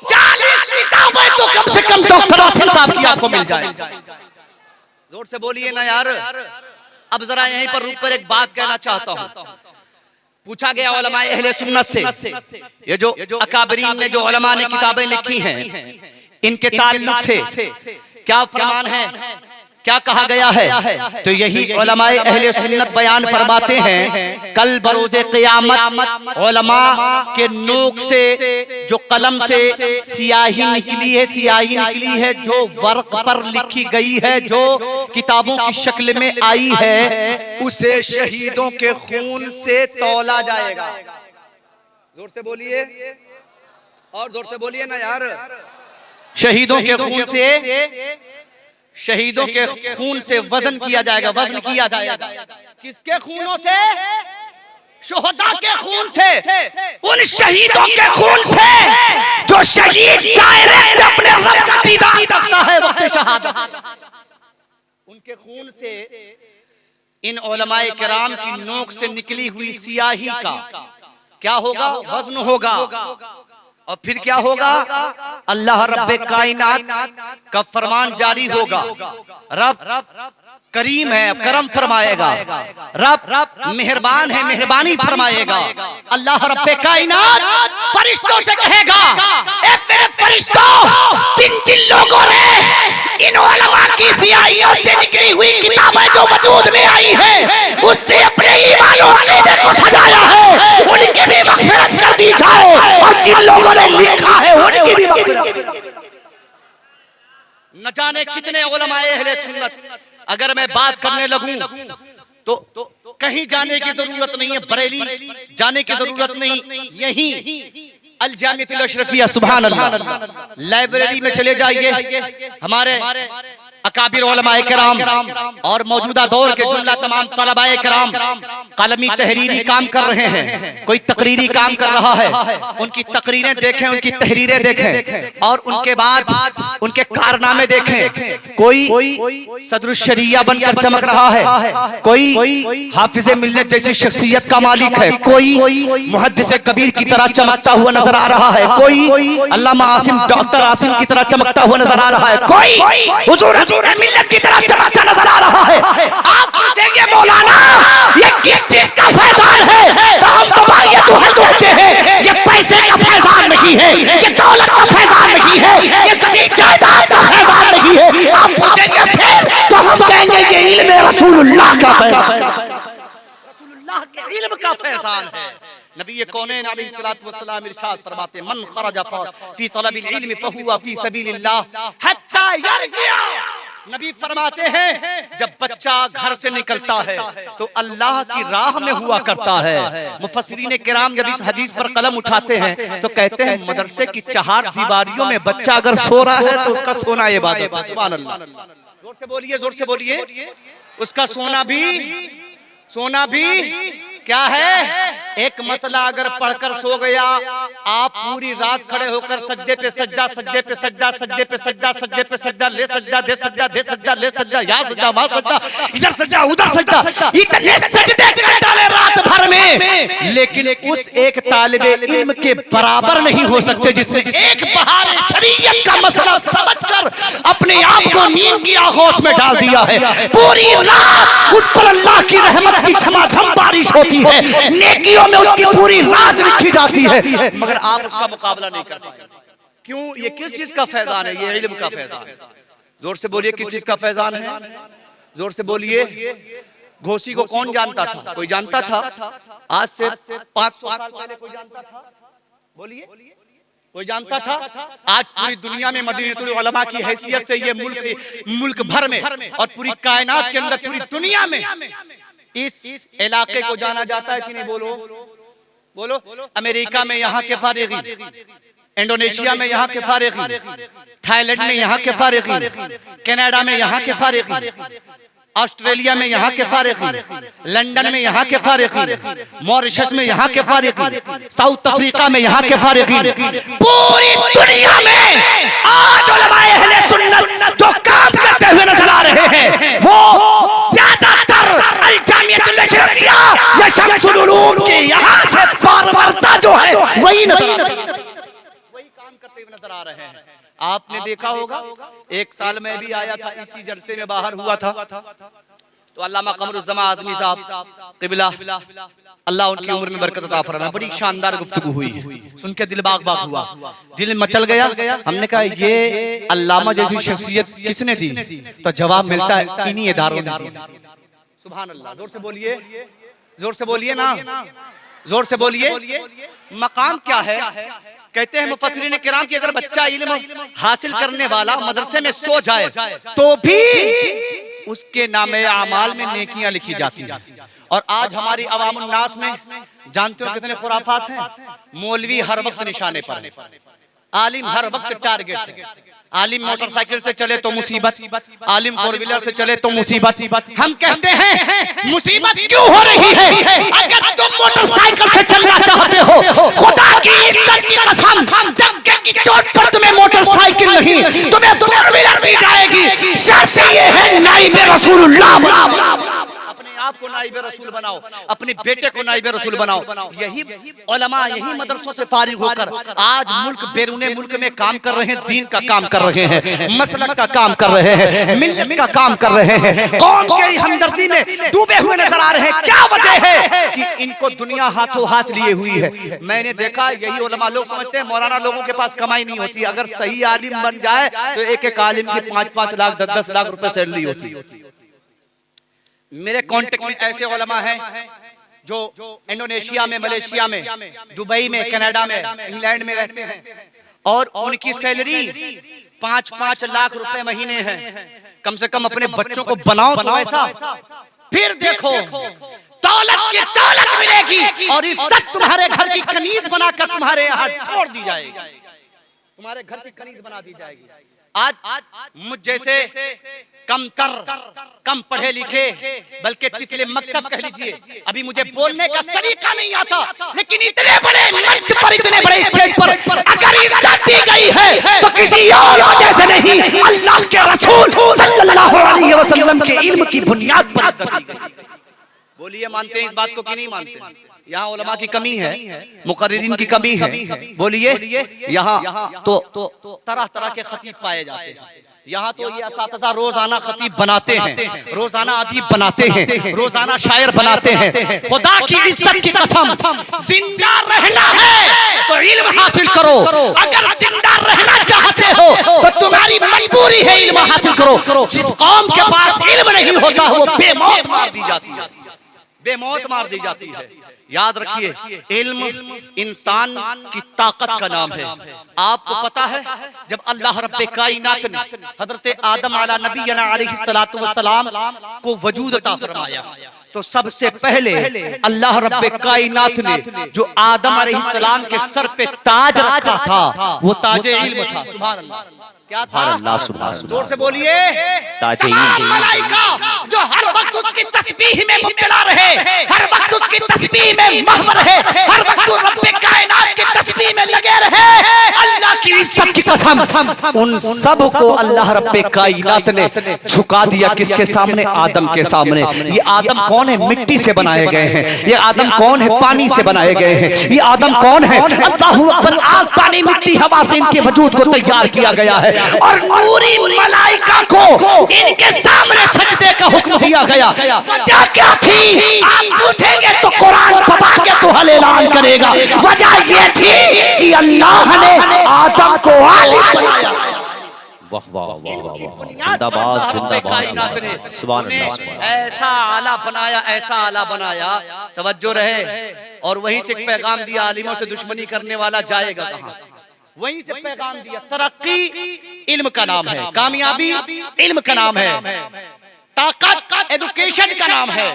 40 किताबें तो कम से कम डॉक्टर आसिम साहब की आपको मिल जाए। जोर से बोलिए ना यार। अब जरा यहीं पर रुक कर एक बात कहना चाहता हूं। पूछा गया उलमाए अहले सुन्नत से, ये जो अकाबरीन ने, जो उलमा ने किताबें लिखी हैं, इनके ताल्लुक से क्या फरमान है, क्या कहा गया है? तो यही उलमाए अहले सुन्नत बयान फरमाते हैं, कल बरोज़े क़यामत उलमा के नोक से, जो कलम से सियाही निकली है, सियाही निकली है, जो वर्क पर लिखी गई है, जो किताबों की शक्ल में आई है, उसे शहीदों के खून से तौला जाएगा। जोर से बोलिए, और जोर से बोलिए ना यार। शहीदों के खून से, शहीदों के खून से वजन किया जाएगा, वजन किया जाएगा। किसके खूनों से? शुहदा के खून से, उन शहीदों के खून से जो शहीद डायरेक्ट अपने रब का दीदार करता है वक्त शहादत। उनके खून से इन उलमाए किराम की नोक से निकली हुई सियाही का क्या होगा? वजन होगा। और फिर क्या होगा? अल्लाह रब्बे कायनात का फरमान जारी होगा। रब करीम है, करम फरमाएगा। रब मेहरबान है, मेहरबानी फरमाएगा। अल्लाह रब्बे कायनात फरिश्तों से कहेगा, ए मेरे फरिश्तों, जिन जिन लोगों ने इन उलमा की सियाहियों से निकली हुई किताबें जो वजूद में आई है, उससे अपने ईमान और अकीदे को सजाया है, उनकी भी मग़फ़िरत कर दी जाए, और जिन लोगों ने लिखा है उनकी भी मग़फ़िरत। न जाने कितने उलमाए अहले सुन्नत। अगर मैं बात करने लगूं तो कहीं जाने की जरूरत नहीं है, बरेली जाने की जरूरत नहीं, यही अल जामिअतुल अशरफिया, सुभान अल्लाह, लाइब्रेरी में चले जाइए। हमारे अकाबिर उलमाए किराम और मौजूदा दौर के जुमला तमाम तलबाए किराम कलमी तहरीरी काम कर रहे हैं, कोई तकरीरी काम कर रहा है। उनकी तकरीरें देखें, उनकी तहरीरें देखें, और उनके बाद उनके कारनामे देखें। कोई सदरुश शरिया बनकर चमक रहा है, कोई हाफिज़े मिल्लत जैसी शख्सियत का मालिक है, कोई मुहद्दिस कबीर की तरह चमकता हुआ नजर आ रहा है, कोई अल्लामा आसिम, डॉक्टर आसिम की तरह चमकता हुआ नजर आ रहा है, कोई हुजूर मिल्लत की तरह चमकता नजर आ रहा है। आप पूछेंगे मौलाना ये किस चीज का फैजान है? तो हम तो ये दुहल कहते हैं, ये पैसे का फैजान नहीं है, ये दौलत का फैजान नहीं है, ये सभी जायदाद का फैजान नहीं है। आप पूछेंगे फिर, तो हम कहेंगे ये इल्म रसूलुल्लाह का फैजान, रसूलुल्लाह के इल्म का फैजान है। नबी कौनैन अलैहिस्सलातु वस्सलाम इरशाद फरमाते, मन खरजा फी तलबिल इल्म फहुवा फी सबीलिल्लाह हत्ता यरजिअ। नबी फरमाते हैं, जब बच्चा घर से निकलता है तो अल्लाह की राह में हुआ करता है। मुफस्सिरीन किराम जब इस हदीस पर कलम उठाते हैं तो कहते हैं, मदरसे की 4 दीवारियों में बच्चा अगर सो रहा है तो उसका सोना इबादत है। सुभान अल्लाह, जोर से बोलिए, जोर से बोलिए। उसका सोना भी सोना भी क्या है? एक मसला अगर पढ़कर सो गया, आप पूरी रात खड़े होकर सजदे पे सजदा, सजदे पे सजदा, सजदे पे सजदा, सजदे पे सजदा, ले सजदा, दे सजदा, दे सजदा, ले सजदा, यहाँ सजदा, वहाँ सजदा, इधर सजदा, उधर सजदा, इतने सजदे कर डाले रात भर में, लेकिन उस एक तालिबे इल्म के बराबर नहीं हो सकते जिसने एक बहार शरीयत का मसला समझकर अपने आप को नींद की आगोश में डाल दिया है। पूरी रात उस पर अल्लाह की रहमत की झमाझम बारिश होती है, नेकियों में उसकी पूरी रात लिखी जाती है, मगर आप उसका मुकाबला नहीं कर पाए। क्यों? ये किस चीज का फैजान है? ये इल्म का फैजान है। जोर से बोलिए, किस चीज का फैजान है? जोर से बोलिए। घोसी को कौन जानता था? कोई जानता था? आज से 500 साल पहले कोई जानता था? बोलिए, कोई जानता था? आज पूरी दुनिया में मदीनतुल उलमा की हैसियत से ये मुल्क भर में और पूरी कायनात के अंदर, पूरी दुनिया में इस इलाके को जाना जाता है कि नहीं? बोलो बोलो। अमेरिका में यहाँ के फारिगी, इंडोनेशिया में यहाँ के फारिगी, थाईलैंड में यहाँ के फारिगी, कनाडा में यहाँ के फारिगी, ऑस्ट्रेलिया में यहाँ के फारिगी, लंदन में यहाँ के फारिगी, मॉरिशस में यहाँ के फारिगी, साउथ अफ्रीका में यहाँ के फारिगी, पूरी दुनिया में आज उलमाए अहले सुन्नत जो काम करते हुए नजर आ रहे हैं, वो ज्यादातर अल जामियतुल अशरफिया या शम्सुल उलूम के यहाँ से बारबरता जो है वही नजर आ रही है, वही काम करते हुए नजर आ रहे हैं। आपने देखा होगा, एक साल में भी आया था, इसी जलसे में बाहर हुआ था, तो अल्लामा कमरुज़्ज़मा आज़मी साहब क़िबला अल्लाह उनकी उम्र में बरकत अता फरमाए, बड़ी शानदार गुफ्तगू हुई, सुन के दिल बाग बाग हुआ, दिल मचल गया। हमने कहा ये अल्लामा जैसी शख्सियत किसने दी? तो जवाब मिलता है इन्हीं इदारों ने। सुभान अल्लाह। जोर से बोलिए, जोर से बोलिए ना, जोर से बोलिए। मकाम क्या है? कहते हैं मुफस्सिरीन किराम कि अगर बच्चा इल्म हासिल करने वाला मदरसे में सो जाए तो भी उसके नामे आमाल में नेकियां लिखी जाती हैं। और आज हमारी अवामुन नास में जानते हो कितने खुराफात हैं? मौलवी हर वक्त निशाने पर है, आलिम हर वक्त टारगेट है। आलिम मोटरसाइकिल से चले तो मुसीबत, आलिम फोर व्हीलर से चले तो मुसीबत। हम कहते हैं मुसीबत क्यों हो रही है? अगर तुम मोटरसाइकिल से चलना चाहते हो, खुदा की इज्जत की कसम, डंके की चोट पर तुम्हें मोटरसाइकिल नहीं, तुम्हें फोर व्हीलर भी जाएगी। शर्त ये है नाइबे रसूलुल्लाह, आपको नाइबे रसूल बनाओ, अपने बेटे को नाइबे रसूल बनाओ। यही उलमा यही मदरसों से फारिग होकर आज मुल्क बैरूने मुल्क में काम कर रहे हैं, दीन का काम कर रहे हैं, मसलक का काम कर रहे हैं, मिल्लत का काम कर रहे हैं, कौम की हमदर्दी में डूबे हुए नजर आ रहे हैं। क्या वजह है कि इनको दुनिया हाथों हाथ लिए हुई है? मैंने देखा यही उलमा लोग समझते हैं मौलाना लोगों के पास कमाई नहीं होती, अगर सही आलिम बन जाए तो एक एक आलिम की 5-5 लाख 10-10 लाख रुपए सैलरी होती है। मेरे कांटेक्ट में ऐसे उलमा हैं जो इंडोनेशिया में, मलेशिया में, दुबई में, कनाडा में, इंग्लैंड में रहते हैं और उनकी सैलरी 5-5 लाख रुपए महीने है। कम से कम अपने बच्चों को बनाओ तो ऐसा, फिर देखो दौलत की दौलत मिलेगी और इज्जत तुम्हारे घर की कनीज बनाकर तुम्हारे यहाँ छोड़ दी जाएगी, तुम्हारे घर की कनीज बना दी जाएगी। आज मुझ जैसे कम पढ़े लिखे, बल्कि तिफले मकतब कह लीजिए, अभी मुझे बोलने का सलीका नहीं आता, लेकिन इतने बड़े मंच पर, इतने बड़े स्टेज पर अगर इज्जत दी गई है तो किसी और वजह से नहीं, अल्लाह के रसूल सल्लल्लाहु अलैहि वसल्लम के इल्म की बुनियाद पर इज्जत दी गई। बोलिए, मानते हैं इस बात को कि नहीं मानते? यहाँ उलमा की कमी है, मुकर्रिरीन की कमी है। बोलिए, यहाँ तो तरह तरह के खतीब पाए जाते हैं। यहाँ तो ये असातिज़ा रोजाना खतीब बनाते हैं, रोजाना अदीब बनाते हैं, रोजाना शायर बनाते हैं। खुदा की इज्जत की कसम, जिंदा रहना है तो इल्म हासिल करो। अगर जिंदा रहना चाहते हो तो तुम्हारी मजबूरी है इल्म हासिल करो। जिस कौम के पास इल्म नहीं होता वो बेमौत मार दी जाती है, बेमौत मार दी जाती है। याद रखिए, इल्म इंसान की ताकत का नाम है। आपको पता है जब अल्लाह रब्बे कायनात ने हजरत आदम अला नबीना अलैहि सलातु वस्सलाम को वजूद अता फरमाया, तो सबसे पहले अल्लाह रब्बे कायनात ने जो आदम अलैहिस्सलाम के सर पे ताज रखा था वो ताजे इल्म था। सुभान अल्लाह। क्या था? अल्लाह सुभान अल्लाह। जोर से बोलिए। ताजे तमाम मलाइका जो हर वक्त उसकी तस्बीह में मुब्तला रहे, हर वक्त उसकी तस्बीह में महव रहे, हर वक्त रब्बे कायनात की तस्बीह में लगे रहे, अल्लाह की इज्जत की कसम उन सब को अल्लाह रब्बे कायनात ने झुका दिया। किसके सामने? आदम के सामने। ये आदम कौन है? मिट्टी से बनाए गए हैं। ये आदम कौन है? पानी से बनाए गए हैं। ये आदम कौन है? अल्लाहू अकबर। आग, पानी, मिट्टी, हवा से इनके वजूद को तैयार किया गया है और नूरी मलाइका को इनके सामने सजदे का हुक्म दिया गया। वजह क्या थी? आप पूछेंगे तो कुरान बता के तो हल ऐलान करेगा। वजह ये थी कि अल्लाह ने आदम को आलिम बनाया। वाह वाह वाह वाह वाह, जिंदाबाद जिंदाबाद, सुभान अल्लाह। ऐसा आला बनाया, ऐसा आला बनाया, तवज्जो रहे। और वहीं से एक पैगाम दिया, आलिमों से दुश्मनी करने वाला जाएगा कहां? वहीं से पैगाम दिया, तरक्की इल्म का नाम है, कामयाबी इल्म का नाम है, ताकत एजुकेशन का नाम है।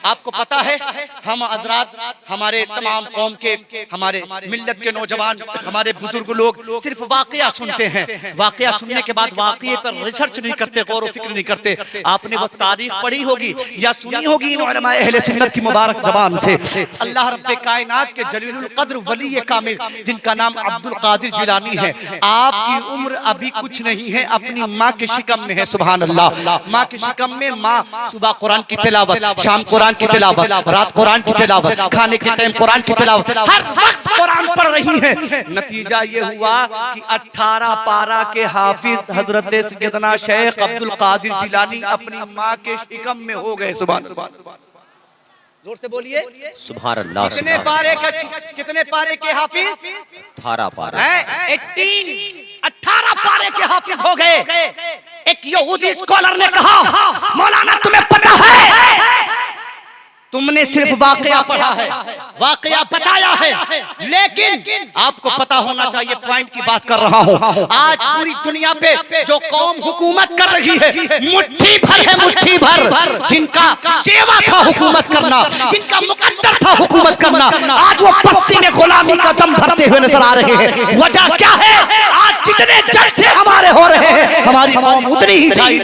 आपको पता है हम हजरात, हमारे तमाम कौम के, हमारे मिल्लत के नौजवान, हमारे बुजुर्ग लोग सिर्फ वाकया सुनते हैं। वाकया सुनने के बाद वाकये पर रिसर्च नहीं करते, गौर व फिक्र नहीं करते। आपने वो तारीख पढ़ी होगी या सुनी होगी इन उलमा अहले सुन्नत की मुबारक जबान से। अल्लाह रब्बे कायनात के जलीलुल कद्र वली कामिल जिनका नाम अब्दुल कादिर जिलानी है, आपकी उम्र अभी कुछ नहीं है, अपनी माँ के शिकम में है। सुभान अल्लाह। माँ के शिकम में माँ सुबह कुरान की तिलावत, शाम कुरान की तिलावत, रात कुरान की तिलावत, खाने के टाइम कुरान की तिलावत, हर वक्त कुरान पढ़ रही है। नतीजा ये हुआ कि 18 पारा के हाफिज हजरत सैयदना शेख अब्दुल कादिर जिलानी अपनी माँ के शिकम में हो गए। सुभान अल्लाह। जोर से बोलिए सुभान अल्लाह। कितने पारे के हाफिज? 18 पारा, 18 पारे के हाफिज हो गए। एक यहूदी स्कॉलर ने कहा, मौलाना तुम्हें पता है तुमने सिर्फ वाकया पढ़ा है, वाकया बताया है, लेकिन आपको पता होना चाहिए, पॉइंट की बात कर रहा हूं। आज पूरी दुनिया पे जो कौम हुकूमत कर रही है, मुट्ठी भर है, मुट्ठी भर, जिनका सेवा था हुकूमत करना, जिनका मुकद्दर था हुकूमत करना, आज वो पस्ती में गुलामी का दम भरते हुए नजर आ रहे हैं। वजह क्या है? आज जितने जलसे हमारे हो रहे हैं, हमारी कौम उतनी ही चाहिए।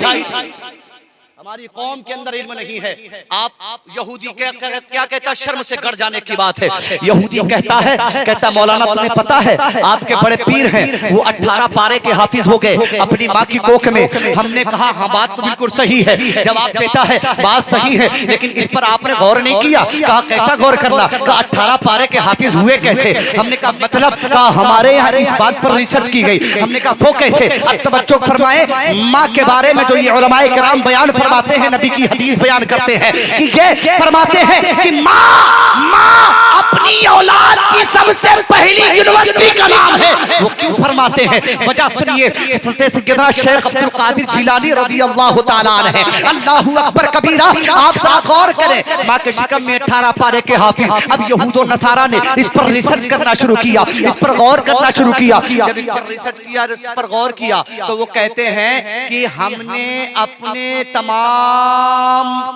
हमारी कौम के अंदर इल्म नहीं है। आप यहूदी क्या कहता है? शर्म से गड़ जाने की बात है। यहूदी कहता मौलाना तुम्हें पता है आपके बड़े पीर हैं, वो 18 पारे के हाफिज हो गए अपनी माँ की कोख में। हमने कहा हाँ बात तो बिल्कुल सही है। जवाब देता है बात सही है, लेकिन इस पर आपने गौर नहीं किया। कहा कैसा गौर करना? कहा 18 पारे के हाफिज हुए कैसे? हमने कहा मतलब? कहा हमारे यहाँ इस बात पर रिसर्च की गई। हमने कहा वो कैसे? अब तवज्जो फरमाए, माँ के बारे में जो ये उलमाए किराम बयान फरमाते हैं, नबी की हदीस बयान करते हैं कि ये फरमाते हैं कि माँ अपनी औलाद की सबसे पहली यूनिवर्सिटी का नाम है। वो क्यों फरमाते हैं? वजह सुनिए। सैयदना शेख अब्दुल कादिर जिलानी रज़ियल्लाहु ताला अन्हु, अल्लाहू अकबर कबीरा। आप गौर करें, माँ के शिकम में 18 पारे के हाफिज। अब यहूद और नसारा ने इस पर रिसर्च करना शुरू किया, इस पर गौर करना शुरू किया। जब इस पर रिसर्च किया, इस पर गौर किया, तो वो कहते हैं कि हमने अपने तमाम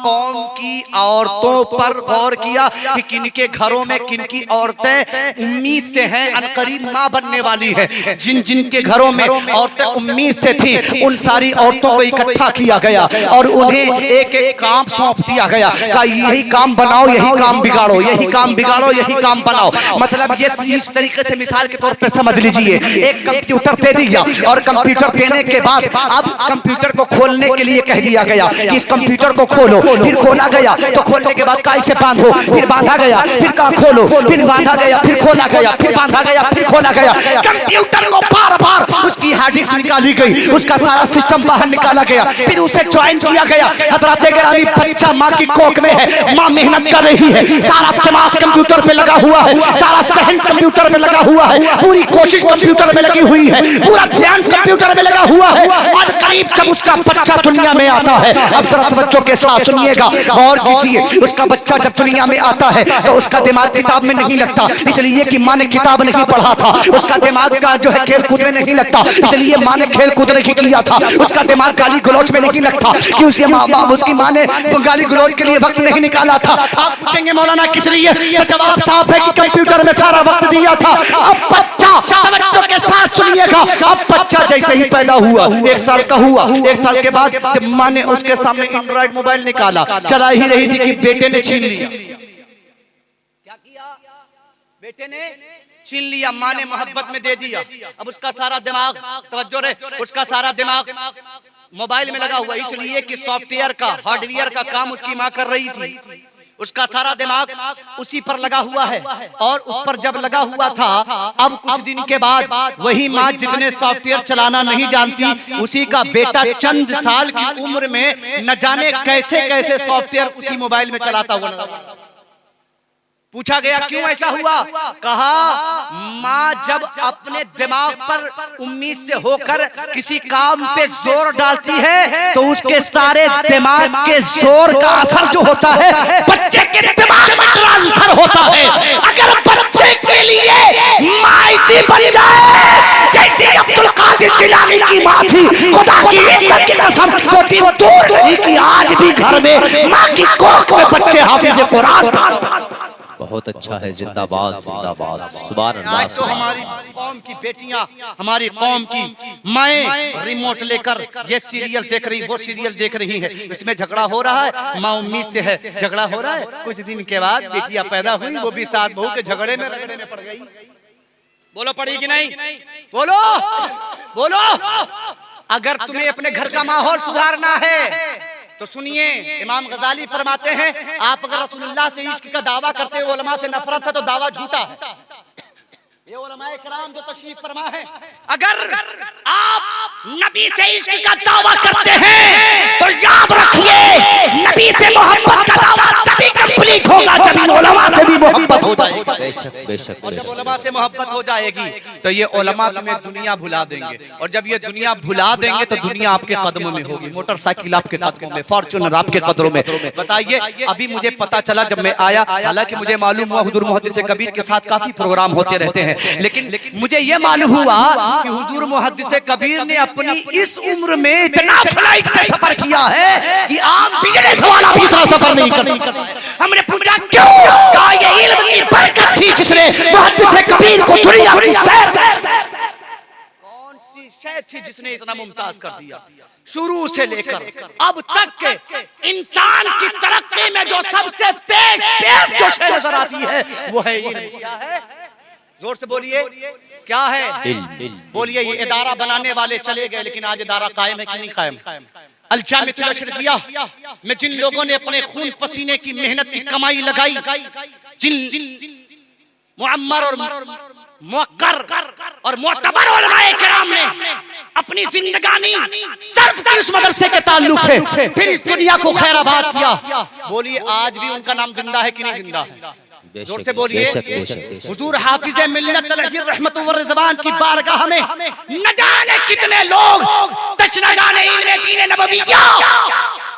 कौम की औरतों पर गौर किया कि किनके घरों में किनकी औरतें उम्मीद से हैं, अनकरीब मां बनने वाली है। जिन जिन के घरों में औरतें उम्मीद से थी, उन सारी औरतों को इकट्ठा किया गया और उन्हें एक एक काम सौंप दिया गया। कहा यही काम बनाओ, यही काम बिगाड़ो, यही काम बिगाड़ो, यही काम बनाओ। मतलब ये इस तरीके से मिसाल के तौर पर समझ लीजिए, एक कंप्यूटर दे दिया और कंप्यूटर देने के बाद अब कंप्यूटर को खोलने के लिए कह दिया गया कि इस कंप्यूटर को खोलो। फिर खोला गया, तो खोलने के बाद का इसे बांधो, फिर बांधा गया, फिर कहा खोलो, फिर बांधा गया, फिर खोला गया, फिर बांधा गया, फिर खोला गया। कंप्यूटर को बार बार उसकी हार्ड डिस्क निकाली गई, उसका सारा सिस्टम बाहर निकाला गया, फिर उसे ज्वाइन किया गया। हज़रत गिरामी बच्चा माँ की कोख में है, माँ मेहनत कर रही है, सारा दिमाग कंप्यूटर पे लगा हुआ है, सारा सहन कंप्यूटर में लगा हुआ है, पूरी कोशिश कंप्यूटर में लगी हुई है, पूरा ध्यान कंप्यूटर में लगा हुआ है। और करीब जब उसका बच्चा दुनिया में आता है, अब जरा बच्चों के साथ सुनिएगा, गौर कीजिए, उसका बच्चा बच्चा जब दुनिया में आता है तो उसका दिमाग किताब में नहीं लगता, इसलिए कि माँ ने किताब नहीं पढ़ा था। उसका दिमाग का जो है खेल कूद में नहीं लगता, इसलिए माँ ने खेल कूद नहीं किया था। उसका दिमाग गाली गलौज में नहीं लगता कि उसकी माँ ने गाली गलौज के लिए वक्त नहीं निकाला था। आप पूछेंगे मौलाना किस लिए, तो जवाब साफ है कि कंप्यूटर में सारा वक्त दिया था। अब बच्चा, बच्चों के साथ सुनिएगा, अब बच्चा जैसे ही पैदा हुआ, 1 साल का हुआ, 1 साल के बाद जब माँ ने उसके सामने एंड्रॉइड मोबाइल निकाला, चला ही रही थी कि बेटे ने छीन लिया। क्या किया? बेटे ने छीन लिया, माँ ने मोहब्बत में दे दिया। अब उसका सारा दिमाग, तवज्जो रे, उसका सारा दिमाग मोबाइल में लगा हुआ, इसलिए कि सॉफ्टवेयर का, हार्डवेयर का काम उसकी माँ कर रही थी। उसका सारा दिमाग उसी पर लगा हुआ है, और उस पर जब लगा हुआ था, अब कुछ दिन के बाद वही माँ जितने सॉफ्टवेयर चलाना नहीं जानती, उसी का बेटा चंद साल की उम्र में न जाने कैसे कैसे सॉफ्टवेयर उसी मोबाइल में चलाता हुआ। पूछा गया क्यों ऐसा हुआ? कहा माँ जब अपने दिमाग पर उम्मीद से होकर किसी काम पे जोर डालती है तो उसके सारे दिमाग के जोर का असर जो होता है बच्चे के दिमाग में ट्रांसफर होता है। अगर बच्चे के लिए माँ ऐसी बन जाए जैसे अब्दुल कादिर जिलानी की माँ थी, खुदा की इज्जत की कसम, वो दिन दूर नहीं कि आज भी घर में माँ की कोख में बच्चे हाफिज कुरान। बहुत अच्छा है, जिंदाबाद जिंदाबाद, सुभान अल्लाह। आज तो हमारी कौम की बेटियां, हमारी कौम की माएं रिमोट लेकर ये सीरियल देख रही, वो सीरियल देख रही है, इसमें झगड़ा हो रहा है, माँ उम्मीद से है, झगड़ा हो रहा है। कुछ दिन के बाद बेटियां पैदा हुई, वो भी साथ बहू के झगड़े में रगड़े में पड़ गई। बोलो पड़ी कि नहीं? बोलो बोलो। अगर तुम्हें अपने घर का माहौल सुधारना है तो सुनिए, इमाम गजाली फरमाते हैं, आप अगर रसूलुल्लाह से इश्क का दावा करते हो, उलमा से नफरत है, तो दावा झूठा है। ये उलमाए किराम जो तशरीफ फरमा है, अगर आप नबी से इश्क का दावा करते हैं तो याद रखिए नबी से मोहब्बत का दावा तभी कंप्लीट होगा जब उलमा से भी मोहब्बत हो जाएगी। बेशक बेशक। और जब उलमा से मोहब्बत हो जाएगी तो ये उलमा तुम्हें दुनिया भुला देंगे, और जब ये दुनिया भुला देंगे तो दुनिया आपके कदमों में होगी, मोटरसाइकिल आपके कदमों में, फॉर्च्यूनर आपके कदरों में। बताइए, अभी मुझे पता चला जब मैं आया, हालांकि मुझे मालूम हुआ हुजूर मुहद्दिस कबीर के साथ काफी प्रोग्राम होते रहते हैं, लेकिन मुझे ये मालूम हुआ कि हुजूर मुहद्दिस कबीर ने अपनी इस उम्र में इतना फ्लाइट से सफर किया है कि आम बिजनेस वाला भी इतना सफर नहीं कर सकता। हमने पूछा क्यों? कहा ये इल्म की बरकत थी जिसने मुहद्दिस कबीर को दुनिया की सैर, कौन सी शय थी जिसने इतना मुमताज कर दिया? शुरू से लेकर अब तक के इंसान की तरक्की में जो सबसे पेश जो शय नजर आती है वो है इल्म। क्या है? जोर से बोलिए, क्या है? बोलिए। ये इदारा बनाने वाले चले गए, लेकिन आज इदारा कायम है कि नहीं कायम? अल जामिअतुल अशरफिया में जिन लोगों ने अपने खून पसीने की मेहनत की कमाई लगाई, जिन मुअम्मर और मुअक्कर और मुअतबर उलमाए किराम ने अपनी जिंदगानी सर्फ की उस मदरसे के ताल्लुक से फिर इस दुनिया को खैराबाद किया, बोलिए आज भी उनका नाम जिंदा है कि नहीं जिंदा है? जोर से बोलिए। हुजूर हाफिज मिल्लत अलैहि रहमत व रिज़वान की बारगाह में न जाने कितने लोग तशनगाने इल्म दीन नबविया,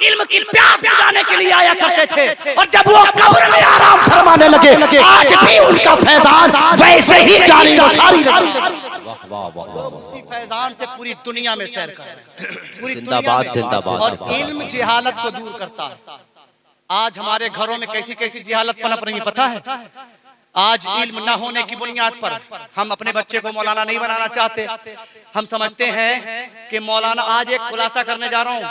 इल्म की प्यास बुझाने के लिए आया करते थे, और जब वो कब्र में आराम फरमाने लगे, आज भी उनका फैजान वैसे ही जारी व सारी उसी फैजान से पूरी दुनिया में सैर कर रहे हैं। जिंदाबाद जिंदाबाद। और इल्म जहालत को दूर करता है। आज हमारे घरों में कैसी कैसी जिहालत पनप रही पता है? आज इल्म न होने की बुनियाद पर हम अपने बच्चे को मौलाना नहीं बनाना चाहते। हम समझते हैं कि मौलाना, आज एक खुलासा करने जा रहा हूँ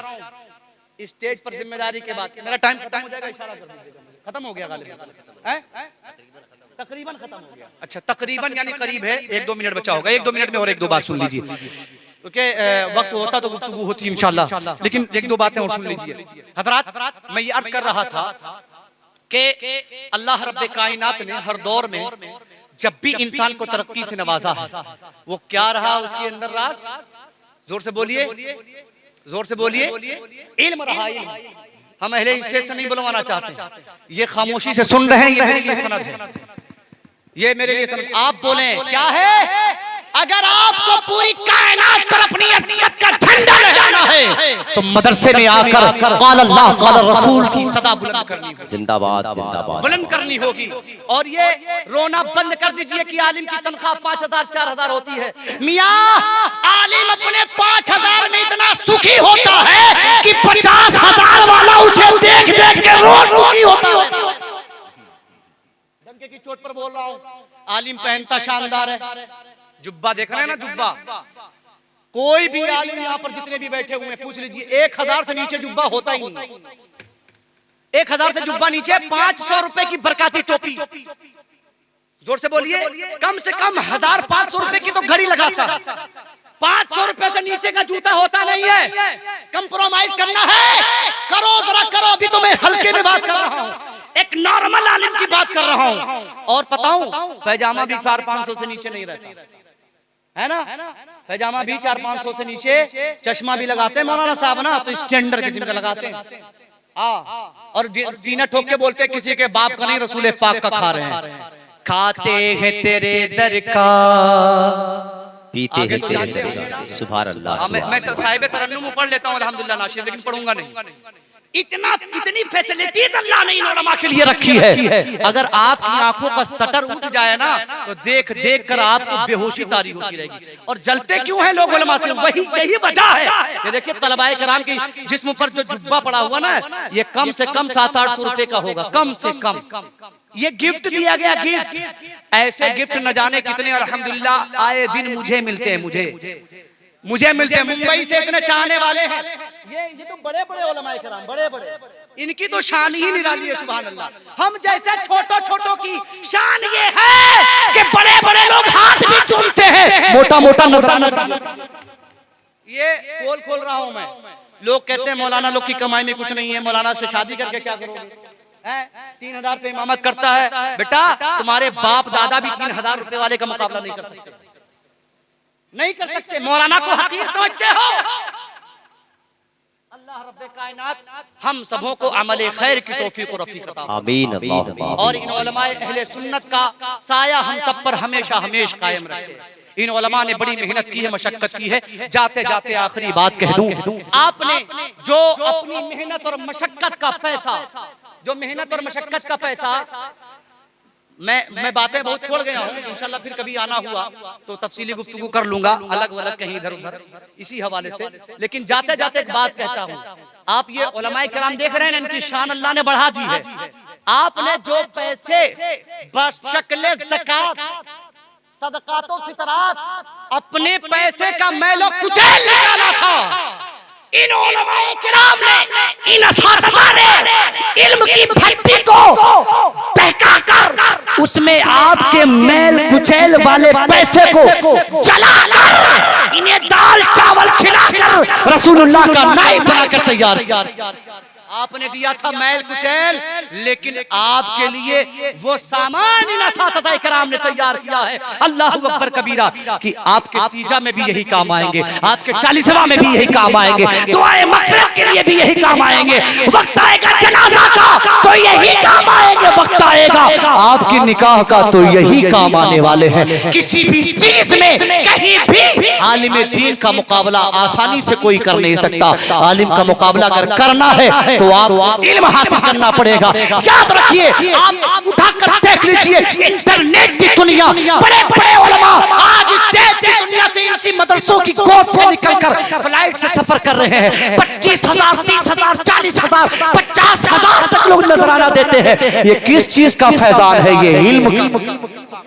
स्टेज पर जिम्मेदारी के बाद। मेरा टाइम खत्म हो जाएगा, इशारा कर दीजिएगा। खत्म हो गया तकरीबन खत्म हो गया। अच्छा, तकरीबन यानी करीब है, 1-2 मिनट बचा होगा। 1-2 मिनट में और 1-2 बात सुन लीजिए, क्योंकि वक्त होता तो गुफ्तगू होती इंशाल्लाह, लेकिन 1-2 बातें और सुन लीजिए। हजरात, मैं ये अर्ज कर रहा था कि अल्लाह रब्बे कायनात ने हर दौर में जब भी इंसान को तरक्की से नवाजा है, वो क्या रहा उसके अंदर राज? जोर से बोलिए, जोर से बोलिए। इल्म रहा, इल्म। हम अहले स्टेज से नहीं बुलवाना चाहते, ये खामोशी से सुन रहे हैं, ये मेरे लिए सनद है, ये मेरे लिए सनद। आप बोले क्या है? अगर आपको पूरी कायनात पर अपनी असलियत का झंडा लहराना है तो मदरसे में आकर क़ाल अल्लाह क़ाल रसूल की सदा बुलंद करनी होगी, जिंदाबाद जिंदाबाद बुलंद करनी होगी। और ये रोना बंद कर दीजिए कि आलिम की तनख्वाह 5,000 4,000 होती है। मियाँ आलिम अपने 5,000 में इतना सुखी होता है कि 50,000 वाला उसे देख देख के रोज दुखी होता है। डंके की चोट पर बोल रहा हूँ, आलिम पहनता शानदार है, जुब्बा देख रहे हैं ना, जुब्बा। कोई भी आलिम यहाँ पर जितने भी बैठे हुए हैं पूछ लीजिए, 1,000 से नीचे जुब्बा होता ही नहीं। 1,000 से जुब्बा नीचे 500 रुपए की बरकाती टोपी, जोर से बोलिए, कम से कम 1,500 रुपए की तो घड़ी लगाता। 500 रुपए से नीचे का जूता होता नहीं है। कंप्रोमाइज करना है, करो जरा करो। अभी तो मैं हल्के में बात कर रहा हूँ, एक नॉर्मल आलिम की बात कर रहा हूँ। और बताऊं, पैजामा भी 400-500 से नीचे नहीं रहता है ना, पैजामा भी 400-500 से नीचे। चश्मा भी लगाते हैं मौलाना साहब ना, तो स्टैंडर्ड किस्म का लगाते हैं। और सीना ठोक के बोलते हैं किसी के बाप का नहीं, रसूल पाक का खा रहे हैं। खाते हैं तेरे दर का, पीते हैं तेरे दर का। सुभान अल्लाह। मैं साहिब तरन्नुम पढ़ लेता हूँ अल्हम्दुलिल्लाह नाशिर, लेकिन पढ़ूंगा नहीं। इतनी फैसिलिटीज अल्लाह ने इन उलमा के लिए रखी है। अगर आपकी आंखों का शटर उठ जाए ना, तो देख देख कर आपको बेहोशी तारी होती रहेगी। और जलते क्यों हैं लोग उलमा से, वही यही वजह है। ये देखिए तलबाए कराम की जिस्म पर जो जुब्बा पड़ा हुआ ना, ये कम से कम 700-800 रुपए का होगा, कम से कम। ये गिफ्ट दिया गया, गिफ्ट। ऐसे गिफ्ट न जाने कितने अल्हम्दुलिल्लाह आए दिन मुझे मिलते हैं, मुझे मिलते हैं। मुंबई से इतने चाहने वाले हैं। ये तो बड़े बड़े उलमाए कराम, बड़े बड़े, इनकी तो शान ही निराली है। सुभान अल्लाह। हम जैसे छोटो छोटो की शान ये है कि बड़े बड़े लोग हाथ भी चूमते हैं, मोटा मोटा नजराना। ये पोल खोल रहा हूं मैं। लोग कहते हैं मौलाना लोग की कमाई में कुछ नहीं है, मौलाना से शादी करके क्या करोगे? 3,000 पे इमामत करता है। बेटा तुम्हारे बाप दादा भी 3,000 रुपए वाले का मुकाबला नहीं कर सकते, नहीं कर सकते। मौलाना को हकीर समझते हो? अल्लाह रब्बे कायनात हम सबों को अमले खैर की तौफीक और रफीक अता फरमाए। आमीन अल्लाहुम्मा। और इन उलमाए अहले सुन्नत का साया हम सब पर हमेशा हमेशा कायम रखे। इन उलमा ने बड़ी मेहनत की है, मशक्कत की है। जाते जाते आखिरी बात कह दूं, आपने जो अपनी मेहनत और मशक्कत का पैसा, जो मेहनत और मशक्कत का पैसा, मैं बातें बहुत छोड़ गया हूँ, इंशाल्लाह फिर कभी आना हुआ तो तफसीली गुफ्तगू कर लूंगा, अलग अलग कहीं इधर उधर इसी हवाले से। लेकिन जाते जाते एक बात कहता हूँ, आप ये उलमाए किराम देख रहे हैं, इनकी शान अल्लाह ने बढ़ा दी है। आपने जो पैसे बशक्ल ज़कात, सदकातो फितरात, अपने पैसे का मैलो कुचैल निकाला था, इन उलमाए किराम ने, इन असातिज़ा ने इल्म की भट्टी को बहका कर उसमें आपके मैल कुचैल वाले पैसे को जलाकर इन्हें दाल चावल खिलाकर रसूलुल्लाह का नाइब बनाकर तैयार। आपने दिया था मैल कुचैल, लेकिन आपके लिए वो सामान इन असातिज़ा किराम ने तैयार किया है। अल्लाह अकबर कबीरा कि आपके तीजा में भी यही काम आएंगे, आपके 40वां में भी यही काम आएंगे, दुआए मग़फ़िरत के लिए भी यही काम आएंगे। वक्त आएगा जनाजा का तो यही काम आएंगे, वक्त आएगा आपकी निकाह का तो यही काम आने वाले हैं। किसी भी चीज में कहीं भी आलिम दीन का मुकाबला आसानी से कोई कर नहीं सकता। आलिम का मुकाबला अगर करना है तो आप इल्म हासिल करना पड़ेगा। याद रखिए, आप उठा कर देख लीजिए, इंटरनेट की दुनिया, बड़े बड़े उलमा आज इस देश की दुनिया से इसी मदरसों की गोद से निकलकर फ्लाइट से सफर कर रहे हैं। 25,000, 30,000, 40,000, 50,000 तक लोग नजराना देते हैं। ये किस चीज का फैजान है? ये इल्म का।